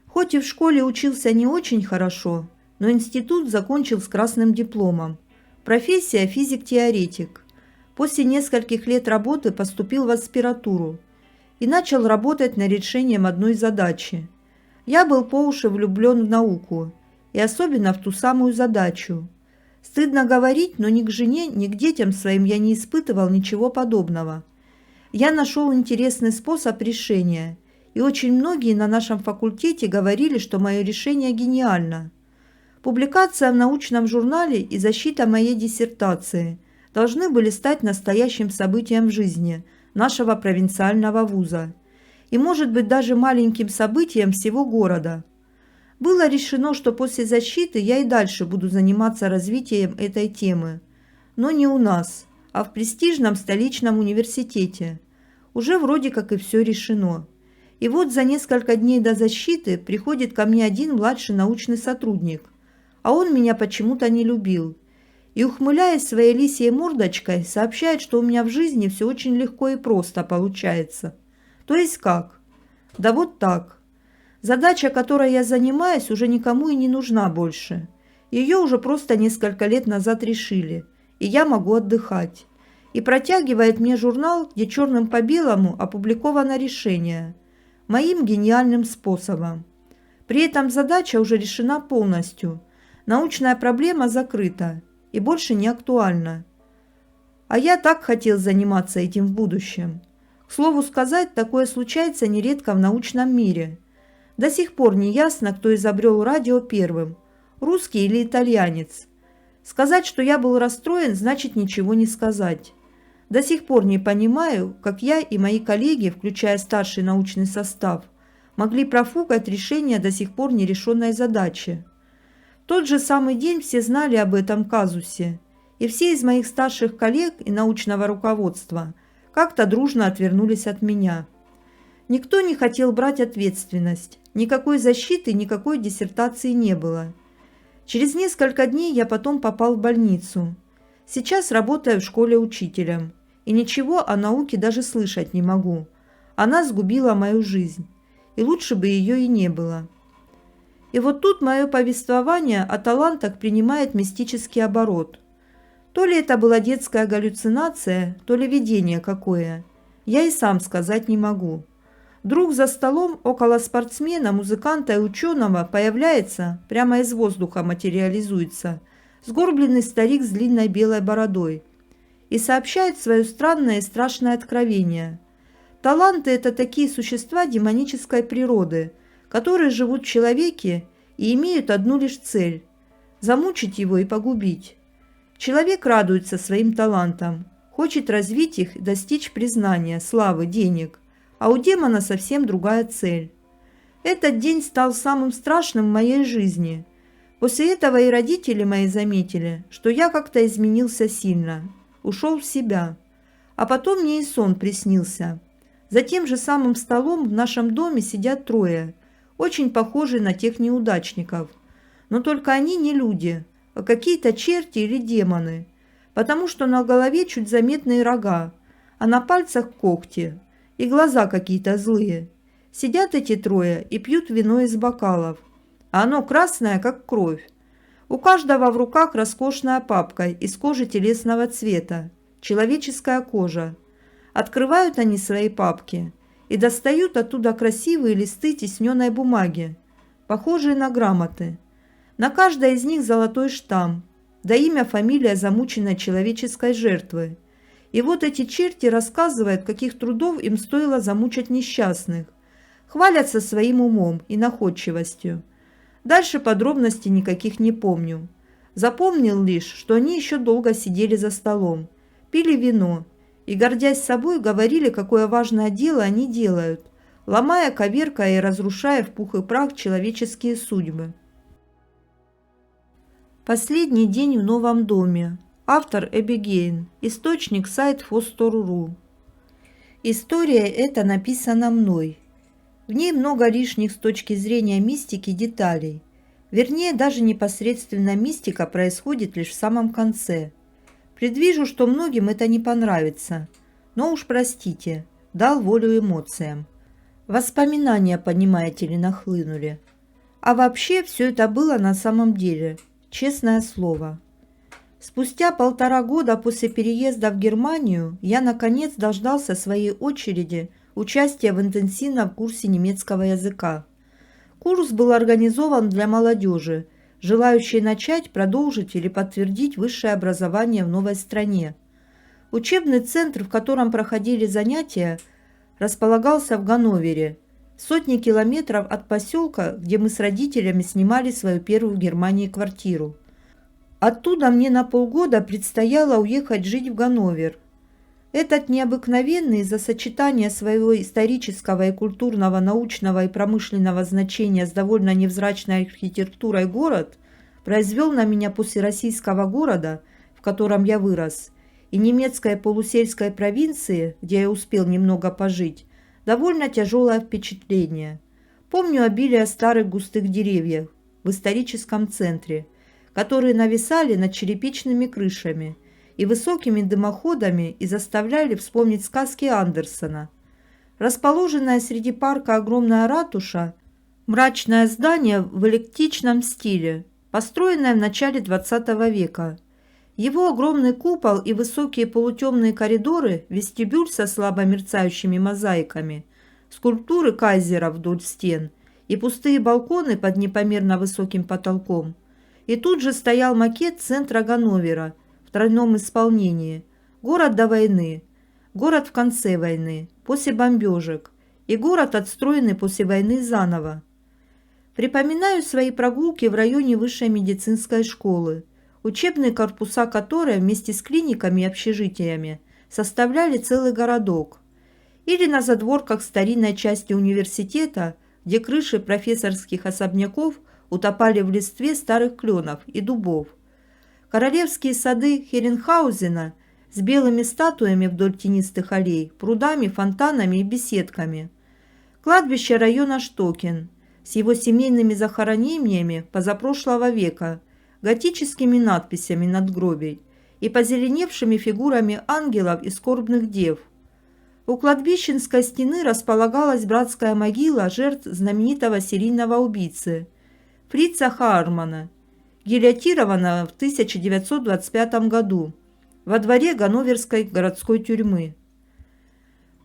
Хоть и в школе учился не очень хорошо, но институт закончил с красным дипломом. Профессия физик-теоретик. После нескольких лет работы поступил в аспирантуру и начал работать над решением одной задачи. Я был по уши влюблен в науку, и особенно в ту самую задачу. Стыдно говорить, но ни к жене, ни к детям своим я не испытывал ничего подобного. Я нашел интересный способ решения, и очень многие на нашем факультете говорили, что мое решение гениально. Публикация в научном журнале и защита моей диссертации должны были стать настоящим событием в жизни нашего провинциального вуза и, может быть, даже маленьким событием всего города. Было решено, что после защиты я и дальше буду заниматься развитием этой темы, но не у нас, а в престижном столичном университете. Уже вроде как и все решено. И вот за несколько дней до защиты приходит ко мне один младший научный сотрудник, а он меня почему-то не любил. И, ухмыляясь своей лисьей мордочкой, сообщает, что у меня в жизни все очень легко и просто получается. То есть как? Да вот так. Задача, которой я занимаюсь, уже никому и не нужна больше. Ее уже просто несколько лет назад решили, и я могу отдыхать. И протягивает мне журнал, где черным по белому опубликовано решение. Моим гениальным способом. При этом задача уже решена полностью. Научная проблема закрыта и больше не актуальна. А я так хотел заниматься этим в будущем. К слову сказать, такое случается нередко в научном мире. До сих пор не ясно, кто изобрел радио первым, русский или итальянец. Сказать, что я был расстроен, значит ничего не сказать. До сих пор не понимаю, как я и мои коллеги, включая старший научный состав, могли профукать решение до сих пор нерешенной задачи. В тот же самый день все знали об этом казусе, и все из моих старших коллег и научного руководства как-то дружно отвернулись от меня. Никто не хотел брать ответственность, никакой защиты, никакой диссертации не было. Через несколько дней я потом попал в больницу. Сейчас работаю в школе учителем, и ничего о науке даже слышать не могу. Она сгубила мою жизнь, и лучше бы ее и не было. И вот тут мое повествование о талантах принимает мистический оборот. То ли это была детская галлюцинация, то ли видение какое. Я и сам сказать не могу. Вдруг за столом около спортсмена, музыканта и ученого появляется, прямо из воздуха материализуется, сгорбленный старик с длинной белой бородой и сообщает свое странное и страшное откровение. Таланты – это такие существа демонической природы, которые живут в человеке и имеют одну лишь цель – замучить его и погубить. Человек радуется своим талантам, хочет развить их и достичь признания, славы, денег, а у демона совсем другая цель. Этот день стал самым страшным в моей жизни. После этого и родители мои заметили, что я как-то изменился сильно, ушел в себя. А потом мне и сон приснился. За тем же самым столом в нашем доме сидят трое, очень похожие на тех неудачников. Но только они не люди, а какие-то черти или демоны, потому что на голове чуть заметные рога, а на пальцах когти, и глаза какие-то злые. Сидят эти трое и пьют вино из бокалов, а оно красное, как кровь. У каждого в руках роскошная папка из кожи телесного цвета, человеческая кожа. Открывают они свои папки и достают оттуда красивые листы тисненной бумаги, похожие на грамоты. На каждой из них золотой штамп, да имя, фамилия замученной человеческой жертвы. И вот эти черти рассказывают, каких трудов им стоило замучить несчастных, хвалятся своим умом и находчивостью. Дальше подробностей никаких не помню. Запомнил лишь, что они еще долго сидели за столом, пили вино и, гордясь собой, говорили, какое важное дело они делают, ломая, коверкая и разрушая в пух и прах человеческие судьбы. Последний день в новом доме. Автор Эбигейл. Источник сайт Фостор.ру. История эта написана мной. В ней много лишних с точки зрения мистики деталей. Вернее, даже непосредственно мистика происходит лишь в самом конце. Предвижу, что многим это не понравится. Но уж простите, дал волю эмоциям. Воспоминания, понимаете ли, нахлынули. А вообще все это было на самом деле. Честное слово. Спустя 1,5 года после переезда в Германию я наконец дождался своей очереди участия в интенсивном курсе немецкого языка. Курс был организован для молодежи, желающей начать, продолжить или подтвердить высшее образование в новой стране. Учебный центр, в котором проходили занятия, располагался в Ганновере, сотни километров от поселка, где мы с родителями снимали свою первую в Германии квартиру. Оттуда мне на полгода предстояло уехать жить в Ганновер. Этот необыкновенный из-за сочетания своего исторического и культурного, научного и промышленного значения с довольно невзрачной архитектурой город произвел на меня после российского города, в котором я вырос, и немецкой полусельской провинции, где я успел немного пожить, довольно тяжелое впечатление. Помню обилие старых густых деревьев в историческом центре, которые нависали над черепичными крышами и высокими дымоходами и заставляли вспомнить сказки Андерсена. Расположенная среди парка огромная ратуша, мрачное здание в эклектичном стиле, построенное в начале XX века. Его огромный купол и высокие полутемные коридоры, вестибюль со слабо мерцающими мозаиками, скульптуры кайзера вдоль стен и пустые балконы под непомерно высоким потолком. И тут же стоял макет центра Ганновера в тройном исполнении. Город до войны, город в конце войны, после бомбежек и город, отстроенный после войны заново. Припоминаю свои прогулки в районе высшей медицинской школы, учебные корпуса которой вместе с клиниками и общежитиями составляли целый городок. Или на задворках старинной части университета, где крыши профессорских особняков утопали в листве старых кленов и дубов. Королевские сады Херенхаузена с белыми статуями вдоль тенистых аллей, прудами, фонтанами и беседками. Кладбище района Штокен с его семейными захоронениями позапрошлого века, готическими надписями надгробий и позеленевшими фигурами ангелов и скорбных дев. У кладбищенской стены располагалась братская могила жертв знаменитого серийного убийцы Фрица Хаармана, гильотированного в 1925 году во дворе Ганноверской городской тюрьмы.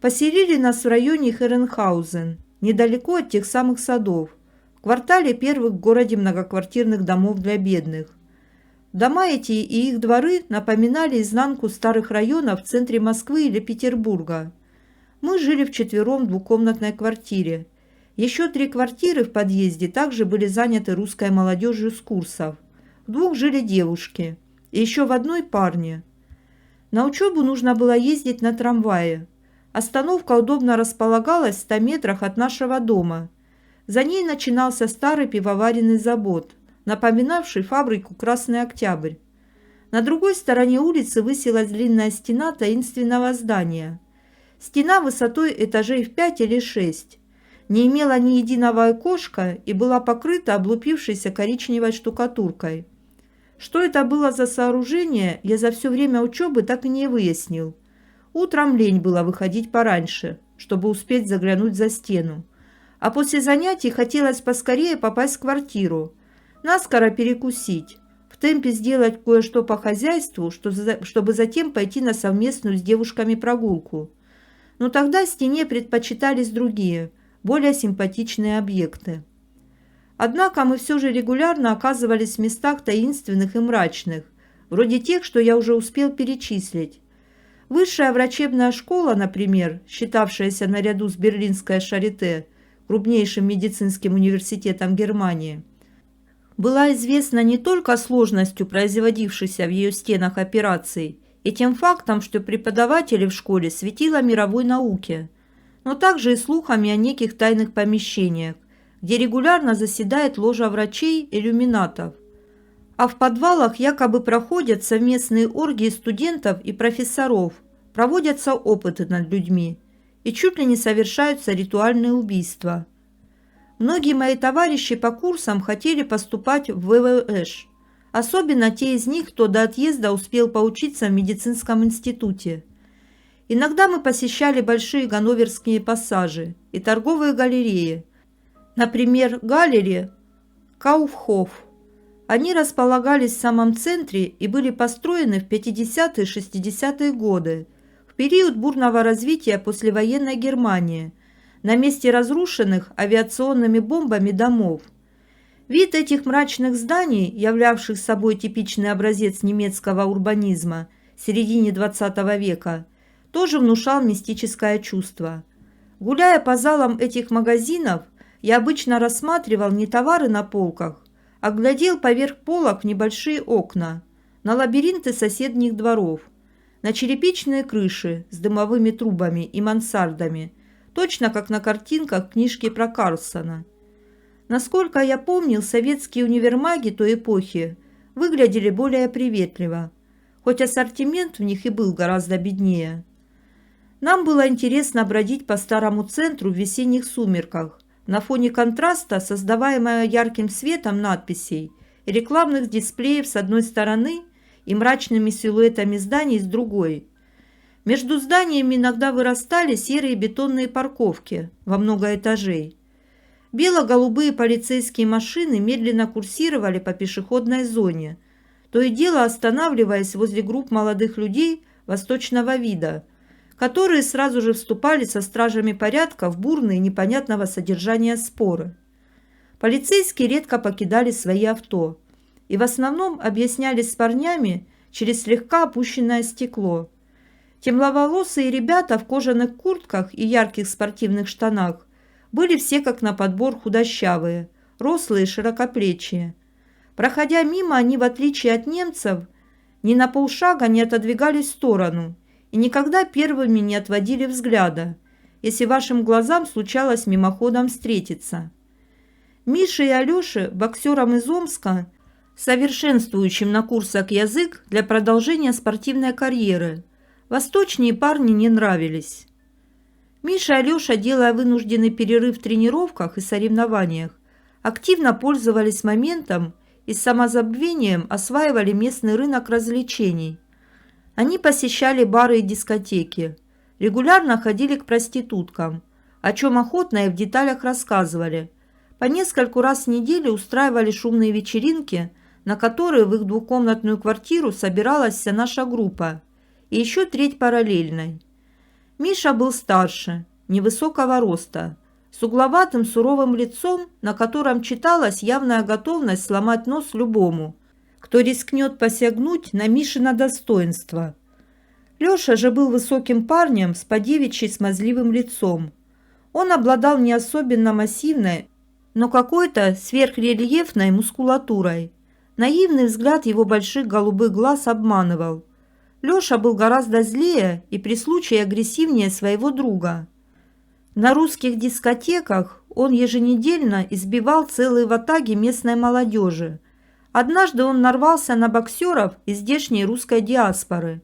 Поселили нас в районе Херенхаузен, недалеко от тех самых садов, в квартале первых в городе многоквартирных домов для бедных. Дома эти и их дворы напоминали изнанку старых районов в центре Москвы или Петербурга. Мы жили вчетвером в двухкомнатной квартире. Еще 3 квартиры в подъезде также были заняты русской молодежью с курсов. В 2 жили девушки, и еще в одной парни. На учебу нужно было ездить на трамвае. Остановка удобно располагалась в 100 метрах от нашего дома. За ней начинался старый пивоваренный завод, напоминавший фабрику «Красный Октябрь». На другой стороне улицы высилась длинная стена таинственного здания. Стена высотой этажей в 5 или 6, не имела ни единого окошка и была покрыта облупившейся коричневой штукатуркой. Что это было за сооружение, я за все время учебы так и не выяснил. Утром лень было выходить пораньше, чтобы успеть заглянуть за стену. А после занятий хотелось поскорее попасть в квартиру, наскоро перекусить, в темпе сделать кое-что по хозяйству, чтобы затем пойти на совместную с девушками прогулку. Но тогда стене предпочитались другие, более симпатичные объекты. Однако мы все же регулярно оказывались в местах таинственных и мрачных, вроде тех, что я уже успел перечислить. Высшая врачебная школа, например, считавшаяся наряду с Берлинской Шарите, крупнейшим медицинским университетом Германии, была известна не только сложностью производившихся в ее стенах операций и тем фактом, что преподаватели в школе светило мировой науке, но также и слухами о неких тайных помещениях, где регулярно заседает ложа врачей-иллюминатов, а в подвалах якобы проходят совместные оргии студентов и профессоров, проводятся опыты над людьми и чуть ли не совершаются ритуальные убийства. Многие мои товарищи по курсам хотели поступать в ВВШ, особенно те из них, кто до отъезда успел поучиться в медицинском институте. Иногда мы посещали большие ганноверские пассажи и торговые галереи, например, галерея Кауфхоф. Они располагались в самом центре и были построены в 50-60-е годы, в период бурного развития послевоенной Германии, на месте разрушенных авиационными бомбами домов. Вид этих мрачных зданий, являвших собой типичный образец немецкого урбанизма в середине XX века, тоже внушал мистическое чувство. Гуляя по залам этих магазинов, я обычно рассматривал не товары на полках, а глядел поверх полок в небольшие окна, на лабиринты соседних дворов, на черепичные крыши с дымовыми трубами и мансардами, точно как на картинках в книжке про Карлсона. Насколько я помнил, советские универмаги той эпохи выглядели более приветливо, хоть ассортимент в них и был гораздо беднее. Нам было интересно бродить по старому центру в весенних сумерках, на фоне контраста, создаваемого ярким светом надписей и рекламных дисплеев с одной стороны и мрачными силуэтами зданий с другой. Между зданиями иногда вырастали серые бетонные парковки во много этажей. Бело-голубые полицейские машины медленно курсировали по пешеходной зоне, то и дело останавливаясь возле групп молодых людей восточного вида, которые сразу же вступали со стражами порядка в бурные непонятного содержания споры. Полицейские редко покидали свои авто и в основном объяснялись с парнями через слегка опущенное стекло. Темноволосые ребята в кожаных куртках и ярких спортивных штанах были все как на подбор худощавые, рослые и широкоплечие. Проходя мимо, они, в отличие от немцев, ни на полшага не отодвигались в сторону и никогда первыми не отводили взгляда, если вашим глазам случалось мимоходом встретиться. Мише и Алёше, боксерам из Омска, совершенствующим на курсах язык для продолжения спортивной карьеры, восточные парни не нравились. Миша и Алёша, делая вынужденный перерыв в тренировках и соревнованиях, активно пользовались моментом и с самозабвением осваивали местный рынок развлечений. Они посещали бары и дискотеки, регулярно ходили к проституткам, о чем охотно и в деталях рассказывали. По нескольку раз в неделю устраивали шумные вечеринки, на которые в их двухкомнатную квартиру собиралась вся наша группа, и еще треть параллельной. Миша был старше, невысокого роста, с угловатым суровым лицом, на котором читалась явная готовность сломать нос любому, кто рискнет посягнуть на Мишино достоинство. Лёша же был высоким парнем с подевичьи смазливым лицом. Он обладал не особенно массивной, но какой-то сверхрельефной мускулатурой. Наивный взгляд его больших голубых глаз обманывал. Лёша был гораздо злее и при случае агрессивнее своего друга. На русских дискотеках он еженедельно избивал целые ватаги местной молодежи. Однажды он нарвался на боксеров из здешней русской диаспоры.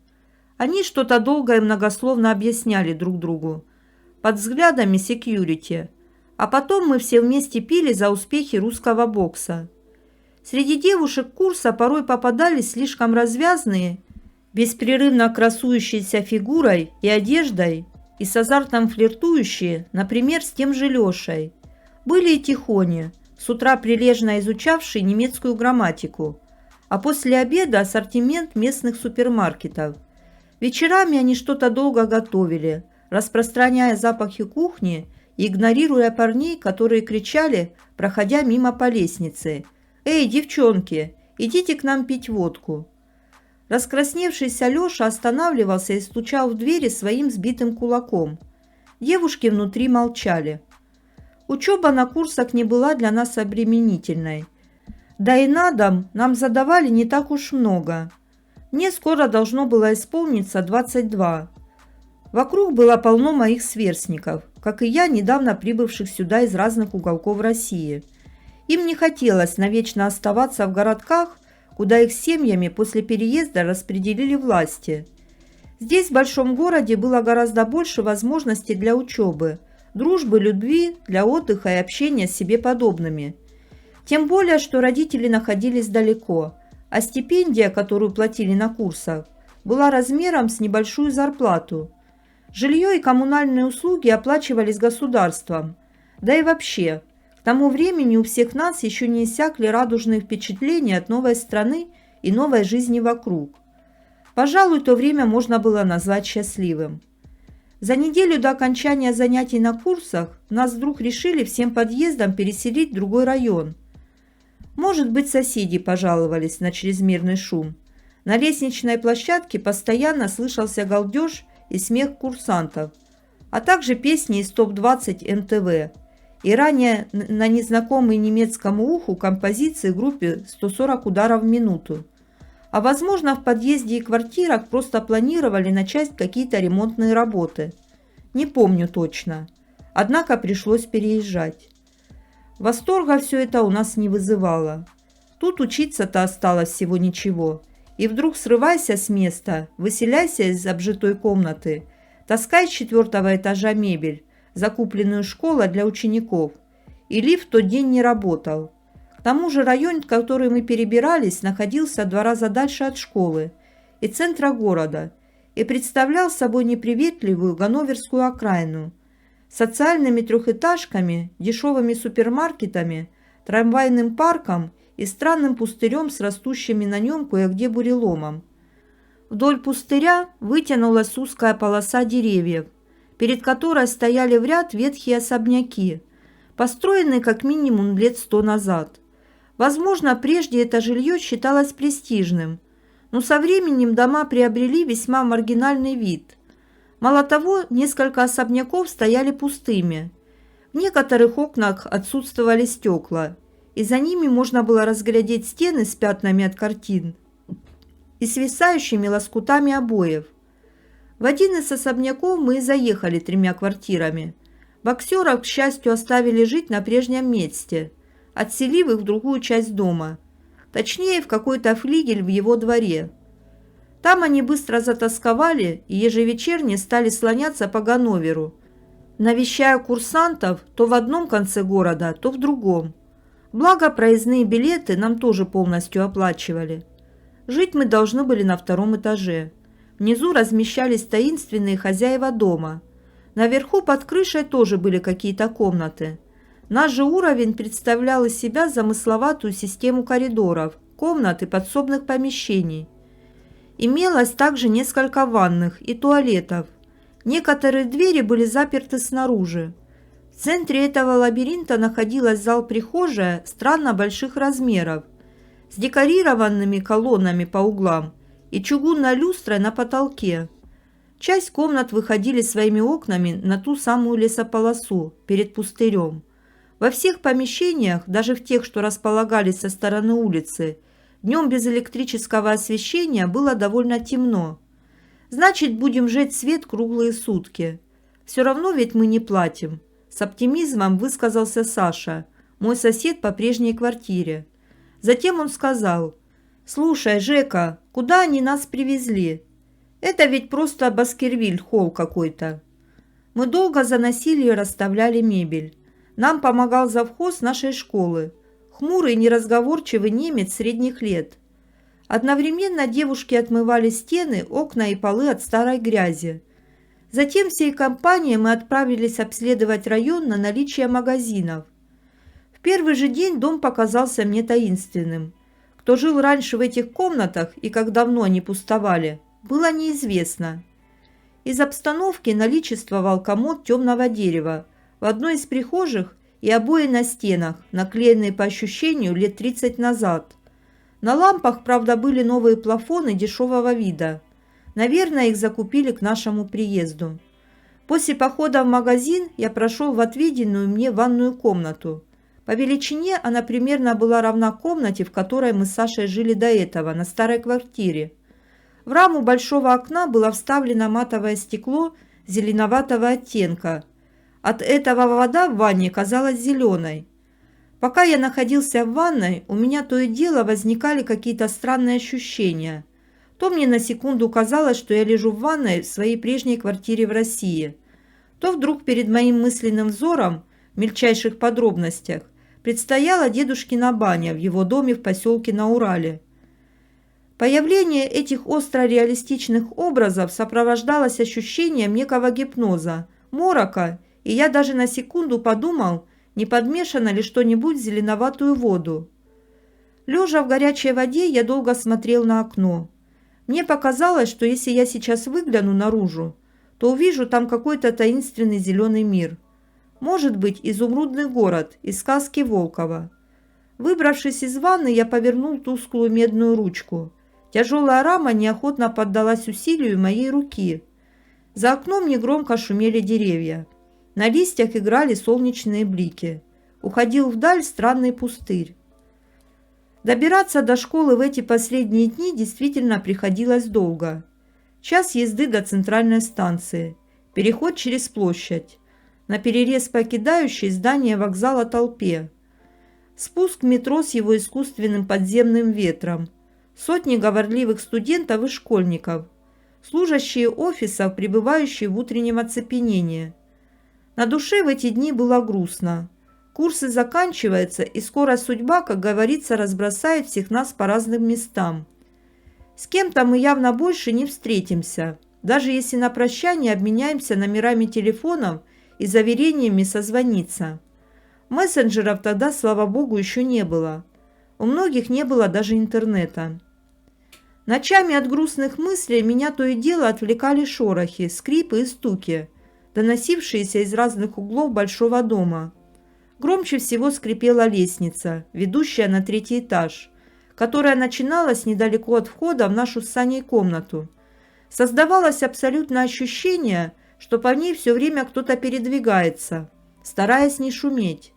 Они что-то долго и многословно объясняли друг другу, под взглядами секьюрити, а потом мы все вместе пили за успехи русского бокса. Среди девушек курса порой попадались слишком развязные, беспрерывно красующиеся фигурой и одеждой и с азартом флиртующие, например, с тем же Лешей. Были и тихони, с утра прилежно изучавшие немецкую грамматику, а после обеда ассортимент местных супермаркетов. Вечерами они что-то долго готовили, распространяя запахи кухни и игнорируя парней, которые кричали, проходя мимо по лестнице: «Эй, девчонки, идите к нам пить водку!» Раскрасневшийся Леша останавливался и стучал в двери своим сбитым кулаком. Девушки внутри молчали. Учеба на курсах не была для нас обременительной. Да и на дом нам задавали не так уж много. Мне скоро должно было исполниться 22. Вокруг было полно моих сверстников, как и я, недавно прибывших сюда из разных уголков России. Им не хотелось навечно оставаться в городках, куда их семьями после переезда распределили власти. Здесь, в большом городе, было гораздо больше возможностей для учебы, дружбы, любви, для отдыха и общения с себе подобными. Тем более, что родители находились далеко, а стипендия, которую платили на курсах, была размером с небольшую зарплату. Жилье и коммунальные услуги оплачивались государством. Да и вообще, к тому времени у всех нас еще не иссякли радужные впечатления от новой страны и новой жизни вокруг. Пожалуй, то время можно было назвать счастливым. За неделю до окончания занятий на курсах нас вдруг решили всем подъездом переселить в другой район. Может быть, соседи пожаловались на чрезмерный шум. На лестничной площадке постоянно слышался галдеж и смех курсантов, а также песни из ТОП-20 НТВ и ранее на незнакомой немецкому уху композиции группе 140 ударов в минуту. А возможно, в подъезде и квартирах просто планировали начать какие-то ремонтные работы. Не помню точно. Однако пришлось переезжать. Восторга все это у нас не вызывало. Тут учиться-то осталось всего ничего. И вдруг срывайся с места, выселяйся из обжитой комнаты, таскай с 4-го этажа мебель, закупленную школой для учеников. И лифт в тот день не работал. К тому же район, в который мы перебирались, находился в 2 раза дальше от школы и центра города и представлял собой неприветливую ганноверскую окраину, социальными трехэтажками, дешевыми супермаркетами, трамвайным парком и странным пустырем с растущими на нем кое-где буреломом. Вдоль пустыря вытянулась узкая полоса деревьев, перед которой стояли в ряд ветхие особняки, построенные как минимум лет 100 назад. Возможно, прежде это жилье считалось престижным, но со временем дома приобрели весьма маргинальный вид. Мало того, несколько особняков стояли пустыми. В некоторых окнах отсутствовали стекла, и за ними можно было разглядеть стены с пятнами от картин и свисающими лоскутами обоев. В один из особняков мы и заехали 3 квартирами. Боксеров, к счастью, оставили жить на прежнем месте, отселив их в другую часть дома, точнее, в какой-то флигель в его дворе. Там они быстро затасковали и ежевечерне стали слоняться по Ганноверу, навещая курсантов то в одном конце города, то в другом. Благо, проездные билеты нам тоже полностью оплачивали. Жить мы должны были на 2-м этаже. Внизу размещались таинственные хозяева дома. Наверху под крышей тоже были какие-то комнаты. Наш же уровень представлял из себя замысловатую систему коридоров, комнат и подсобных помещений. Имелось также несколько ванных и туалетов. Некоторые двери были заперты снаружи. В центре этого лабиринта находилась зал-прихожая странно больших размеров, с декорированными колоннами по углам и чугунной люстрой на потолке. Часть комнат выходили своими окнами на ту самую лесополосу перед пустырем. Во всех помещениях, даже в тех, что располагались со стороны улицы, днем без электрического освещения было довольно темно. Значит, будем жечь свет круглые сутки. Все равно ведь мы не платим. С оптимизмом высказался Саша, мой сосед по прежней квартире. Затем он сказал: «Слушай, Жека, куда они нас привезли? Это ведь просто Баскервиль-холл какой-то». Мы долго заносили и расставляли мебель. Нам помогал завхоз нашей школы, хмурый неразговорчивый немец средних лет. Одновременно девушки отмывали стены, окна и полы от старой грязи. Затем всей компанией мы отправились обследовать район на наличие магазинов. В первый же день дом показался мне таинственным. Кто жил раньше в этих комнатах и как давно они пустовали, было неизвестно. Из обстановки наличествовал комод темного дерева в одной из прихожих и обои на стенах, наклеенные по ощущению лет 30 назад. На лампах, правда, были новые плафоны дешевого вида. Наверное, их закупили к нашему приезду. После похода в магазин я прошел в отведенную мне ванную комнату. По величине она примерно была равна комнате, в которой мы с Сашей жили до этого, на старой квартире. В раму большого окна было вставлено матовое стекло зеленоватого оттенка. От этого вода в ванне казалась зеленой. Пока я находился в ванной, у меня то и дело возникали какие-то странные ощущения. То мне на секунду казалось, что я лежу в ванной в своей прежней квартире в России, то вдруг перед моим мысленным взором в мельчайших подробностях предстояла дедушкина баня в его доме в поселке на Урале. Появление этих остро-реалистичных образов сопровождалось ощущением некого гипноза, морока, и я даже на секунду подумал, не подмешано ли что-нибудь в зеленоватую воду. Лежа в горячей воде, я долго смотрел на окно. Мне показалось, что если я сейчас выгляну наружу, то увижу там какой-то таинственный зеленый мир. Может быть, изумрудный город из сказки Волкова. Выбравшись из ванны, я повернул тусклую медную ручку. Тяжелая рама неохотно поддалась усилию моей руки. За окном негромко шумели деревья. На листьях играли солнечные блики. Уходил вдаль странный пустырь. Добираться до школы в эти последние дни действительно приходилось долго. Час езды до центральной станции. Переход через площадь. Наперерез покидающей здание вокзала толпе. Спуск в метро с его искусственным подземным ветром. Сотни говорливых студентов и школьников. Служащие офисов, пребывающие в утреннем оцепенении. На душе в эти дни было грустно. Курсы заканчиваются, и скоро судьба, как говорится, разбросает всех нас по разным местам. С кем-то мы явно больше не встретимся, даже если на прощание обменяемся номерами телефонов и заверениями созвониться. Мессенджеров тогда, слава богу, еще не было. У многих не было даже интернета. Ночами от грустных мыслей меня то и дело отвлекали шорохи, скрипы и стуки, доносившиеся из разных углов большого дома. Громче всего скрипела лестница, ведущая на 3-й этаж, которая начиналась недалеко от входа в нашу с Саней комнату. Создавалось абсолютное ощущение, что по ней все время кто-то передвигается, стараясь не шуметь.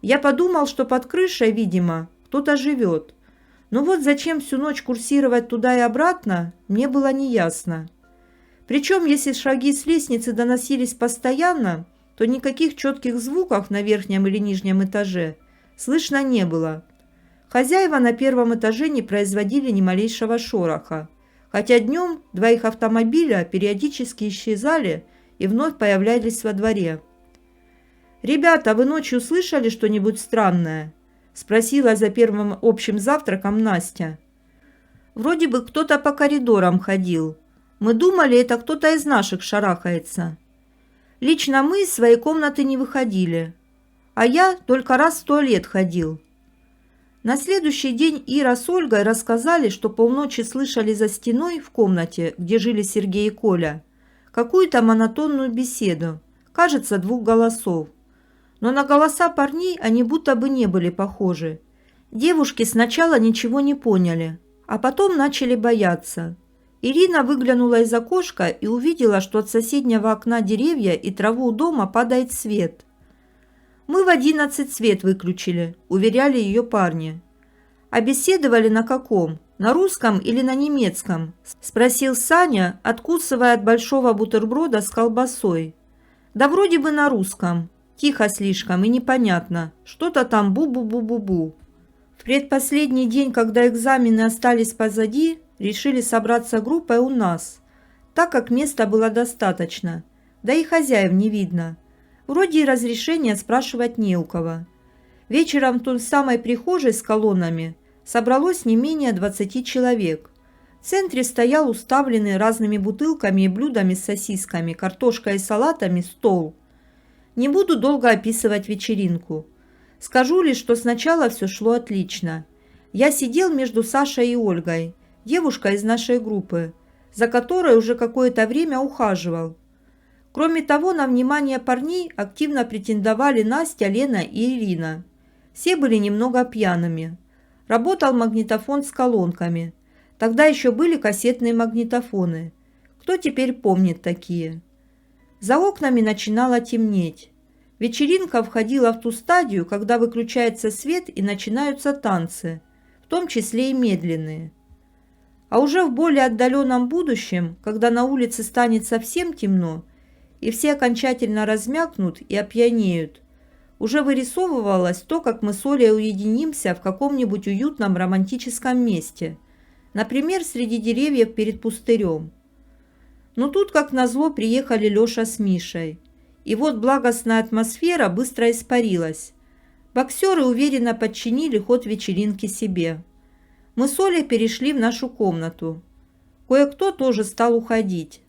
Я подумал, что под крышей, видимо, кто-то живет. Но вот зачем всю ночь курсировать туда и обратно, мне было неясно. Причем, если шаги с лестницы доносились постоянно, то никаких четких звуков на верхнем или нижнем этаже слышно не было. Хозяева на 1-м этаже не производили ни малейшего шороха, хотя днем 2 их автомобиля периодически исчезали и вновь появлялись во дворе. «Ребята, вы ночью слышали что-нибудь странное?» – спросила за первым общим завтраком Настя. «Вроде бы кто-то по коридорам ходил. Мы думали, это кто-то из наших шарахается. Лично мы из своей комнаты не выходили, а я только раз в туалет ходил». На следующий день Ира с Ольгой рассказали, что полночи слышали за стеной в комнате, где жили Сергей и Коля, какую-то монотонную беседу, кажется, 2 голосов. Но на голоса парней они будто бы не были похожи. Девушки сначала ничего не поняли, а потом начали бояться. Ирина выглянула из окошка и увидела, что от соседнего окна деревья и траву у дома падает свет. «Мы в 11 свет выключили», – уверяли ее парни. «А беседовали на каком? На русском или на немецком?» – спросил Саня, откусывая от большого бутерброда с колбасой. «Да вроде бы на русском. Тихо слишком и непонятно. Что-то там бу-бу-бу-бу-бу». В предпоследний день, когда экзамены остались позади, решили собраться группой у нас, так как места было достаточно, да и хозяев не видно. Вроде и разрешения спрашивать не у кого. Вечером в той самой прихожей с колоннами собралось не менее 20 человек. В центре стоял уставленный разными бутылками и блюдами с сосисками, картошкой и салатами стол. Не буду долго описывать вечеринку. Скажу лишь, что сначала все шло отлично. Я сидел между Сашей и Ольгой, девушкой из нашей группы, за которой уже какое-то время ухаживал. Кроме того, на внимание парней активно претендовали Настя, Лена и Ирина. Все были немного пьяными. Работал магнитофон с колонками. Тогда еще были кассетные магнитофоны. Кто теперь помнит такие? За окнами начинало темнеть. Вечеринка входила в ту стадию, когда выключается свет и начинаются танцы, в том числе и медленные. А уже в более отдаленном будущем, когда на улице станет совсем темно, и все окончательно размякнут и опьянеют, уже вырисовывалось то, как мы с Олей уединимся в каком-нибудь уютном романтическом месте, например, среди деревьев перед пустырем. Но тут, как назло, приехали Леша с Мишей. И вот благостная атмосфера быстро испарилась. Боксеры уверенно подчинили ход вечеринки себе. Мы с Олей перешли в нашу комнату. Кое-кто тоже стал уходить.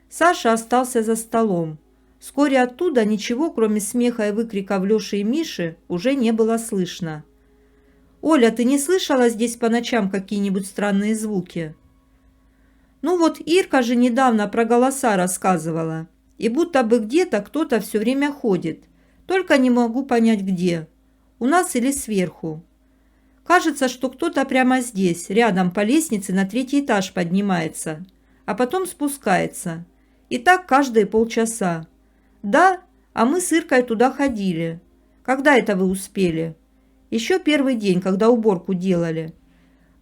Саша остался за столом. Вскоре оттуда ничего, кроме смеха и выкриков Леши и Миши, уже не было слышно. «Оля, ты не слышала здесь по ночам какие-нибудь странные звуки?» «Ну вот Ирка же недавно про голоса рассказывала. И будто бы где-то кто-то все время ходит. Только не могу понять, где. У нас или сверху. Кажется, что кто-то прямо здесь, рядом по лестнице на 3-й этаж поднимается, а потом спускается. И так каждые полчаса. Да, а мы с Иркой туда ходили. Когда это вы успели? Еще первый день, когда уборку делали.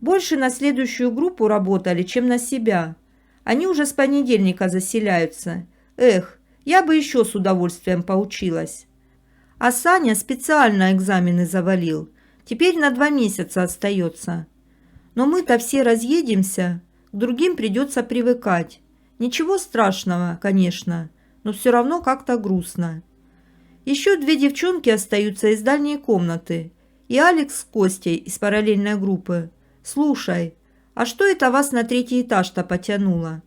Больше на следующую группу работали, чем на себя. Они уже с понедельника заселяются. Эх, я бы еще с удовольствием поучилась. А Саня специально экзамены завалил. Теперь на 2 месяца остается. Но мы-то все разъедемся, к другим придется привыкать. Ничего страшного, конечно, но все равно как-то грустно. Еще 2 девчонки остаются из дальней комнаты. И Алекс с Костей из параллельной группы. Слушай, а что это вас на 3-й этаж-то потянуло?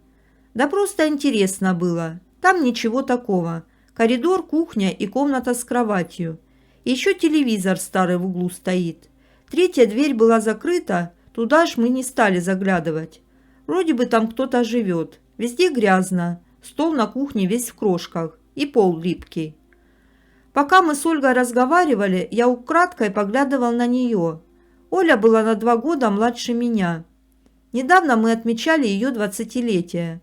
Да просто интересно было. Там ничего такого. Коридор, кухня и комната с кроватью. И еще телевизор старый в углу стоит. 3-я дверь была закрыта, туда ж мы не стали заглядывать. Вроде бы там кто-то живет. Везде грязно. Стол на кухне весь в крошках. И пол липкий. Пока мы с Ольгой разговаривали, я украдкой поглядывал на нее. Оля была на 2 года младше меня. Недавно мы отмечали ее 20-летие.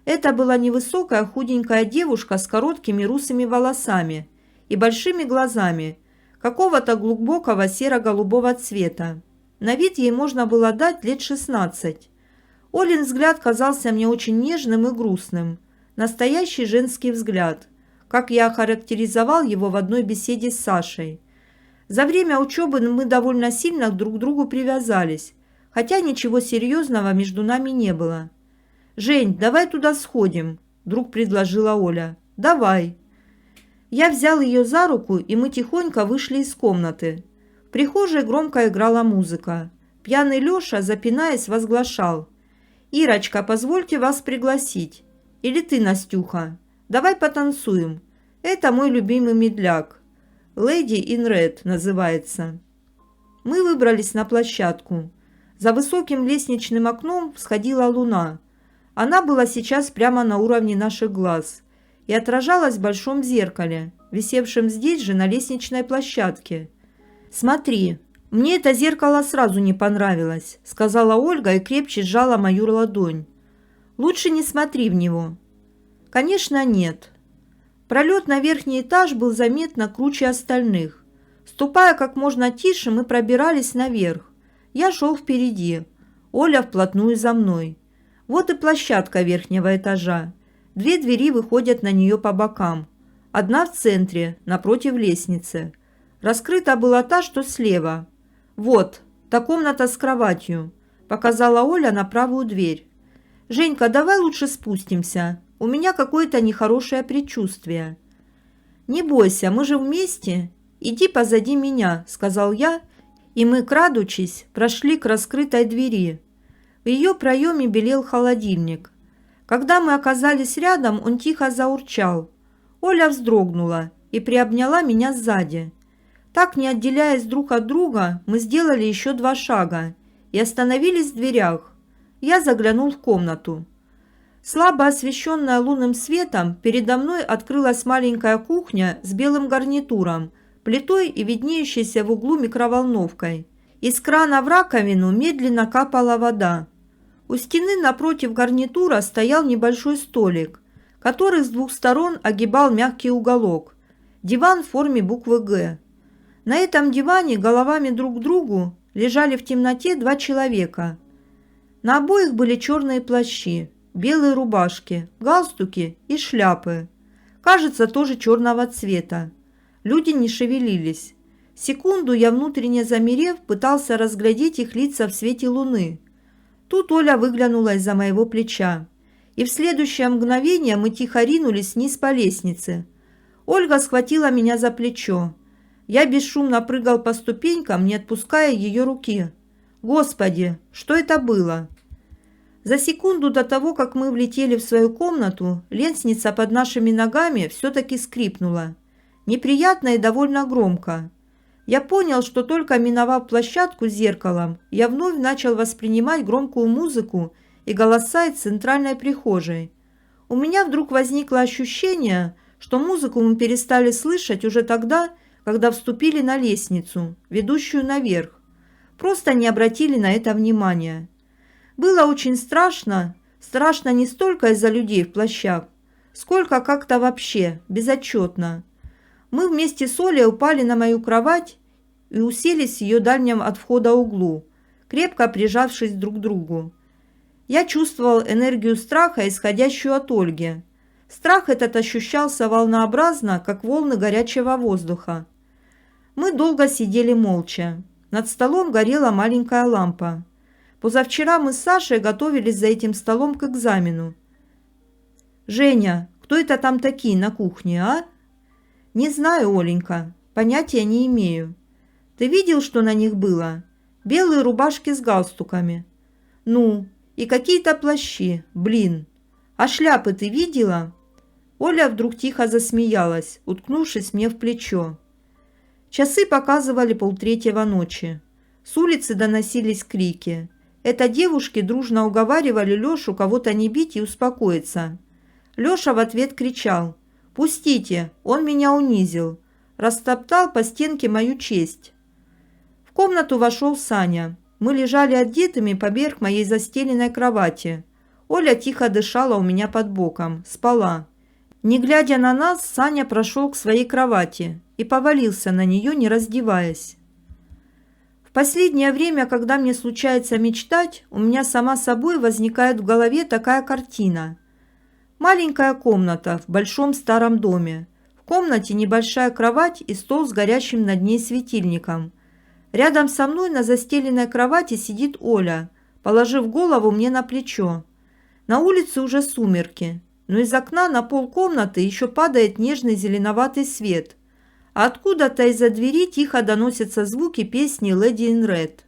Это была невысокая худенькая девушка с короткими русыми волосами и большими глазами, какого-то глубокого серо-голубого цвета. На вид ей можно было дать лет 16. Олин взгляд казался мне очень нежным и грустным. Настоящий женский взгляд, как я охарактеризовал его в одной беседе с Сашей. За время учебы мы довольно сильно друг к другу привязались, хотя ничего серьезного между нами не было. «Жень, давай туда сходим», – вдруг предложила Оля. «Давай». Я взял ее за руку, и мы тихонько вышли из комнаты. В прихожей громко играла музыка. Пьяный Леша, запинаясь, возглашал: «Ирочка, позвольте вас пригласить. Или ты, Настюха. Давай потанцуем. Это мой любимый медляк. Lady in Red называется». Мы выбрались на площадку. За высоким лестничным окном всходила луна. Она была сейчас прямо на уровне наших глаз и отражалась в большом зеркале, висевшем здесь же на лестничной площадке. «Смотри, мне это зеркало сразу не понравилось», – сказала Ольга и крепче сжала мою ладонь. Лучше не смотри в него». Конечно, нет. Пролет на верхний этаж был заметно круче остальных. Ступая как можно тише, мы пробирались наверх. Я шел впереди, Оля вплотную за мной. Вот и площадка верхнего этажа. 2 двери выходят на нее по бокам. Одна в центре, напротив лестницы. Раскрыта была та, что слева. «Вот, та комната с кроватью», – показала Оля на правую дверь. «Женька, давай лучше спустимся. У меня какое-то нехорошее предчувствие». «Не бойся, мы же вместе. Иди позади меня», – сказал я, и мы, крадучись, прошли к раскрытой двери. В ее проеме белел холодильник. Когда мы оказались рядом, он тихо заурчал. Оля вздрогнула и приобняла меня сзади. Так, не отделяясь друг от друга, мы сделали еще 2 шага и остановились в дверях. Я заглянул в комнату. Слабо освещенная лунным светом, передо мной открылась маленькая кухня с белым гарнитуром, плитой и виднеющейся в углу микроволновкой. Из крана в раковину медленно капала вода. У стены напротив гарнитура стоял небольшой столик, который с 2 сторон огибал мягкий уголок. Диван в форме буквы «Г». На этом диване головами друг к другу лежали в темноте 2 человека. На обоих были черные плащи, белые рубашки, галстуки и шляпы. Кажется, тоже черного цвета. Люди не шевелились. Секунду я, внутренне замерев, пытался разглядеть их лица в свете луны. Тут Оля выглянула из-за моего плеча, и в следующее мгновение мы тихо ринулись вниз по лестнице. Ольга схватила меня за плечо. Я бесшумно прыгал по ступенькам, не отпуская ее руки. Господи, что это было? За секунду до того, как мы влетели в свою комнату, лестница под нашими ногами все-таки скрипнула. Неприятно и довольно громко. Я понял, что только миновав площадку с зеркалом, я вновь начал воспринимать громкую музыку и голоса из центральной прихожей. У меня вдруг возникло ощущение, что музыку мы перестали слышать уже тогда, когда вступили на лестницу, ведущую наверх. Просто не обратили на это внимания. Было очень страшно, страшно не столько из-за людей в плащах, сколько как-то вообще, безотчетно. Мы вместе с Олей упали на мою кровать и уселись в ее дальнем от входа углу, крепко прижавшись друг к другу. Я чувствовал энергию страха, исходящую от Ольги. Страх этот ощущался волнообразно, как волны горячего воздуха. Мы долго сидели молча. Над столом горела маленькая лампа. Позавчера мы с Сашей готовились за этим столом к экзамену. «Женя, кто это там такие на кухне, а?» «Не знаю, Оленька, понятия не имею. Ты видел, что на них было? Белые рубашки с галстуками. Ну, и какие-то плащи, блин. А шляпы ты видела?» Оля вдруг тихо засмеялась, уткнувшись мне в плечо. Часы показывали 2:30 ночи. С улицы доносились крики. Это девушки дружно уговаривали Лешу кого-то не бить и успокоиться. Леша в ответ кричал: «Пустите, он меня унизил, растоптал по стенке мою честь». В комнату вошел Саня. Мы лежали одетыми поверх моей застеленной кровати. Оля тихо дышала у меня под боком, спала. Не глядя на нас, Саня прошел к своей кровати и повалился на нее, не раздеваясь. В последнее время, когда мне случается мечтать, у меня сама собой возникает в голове такая картина. Маленькая комната в большом старом доме. В комнате небольшая кровать и стол с горящим над ней светильником. Рядом со мной на застеленной кровати сидит Оля, положив голову мне на плечо. На улице уже сумерки, но из окна на пол комнаты еще падает нежный зеленоватый свет, а откуда-то из-за двери тихо доносятся звуки песни «Lady in Red».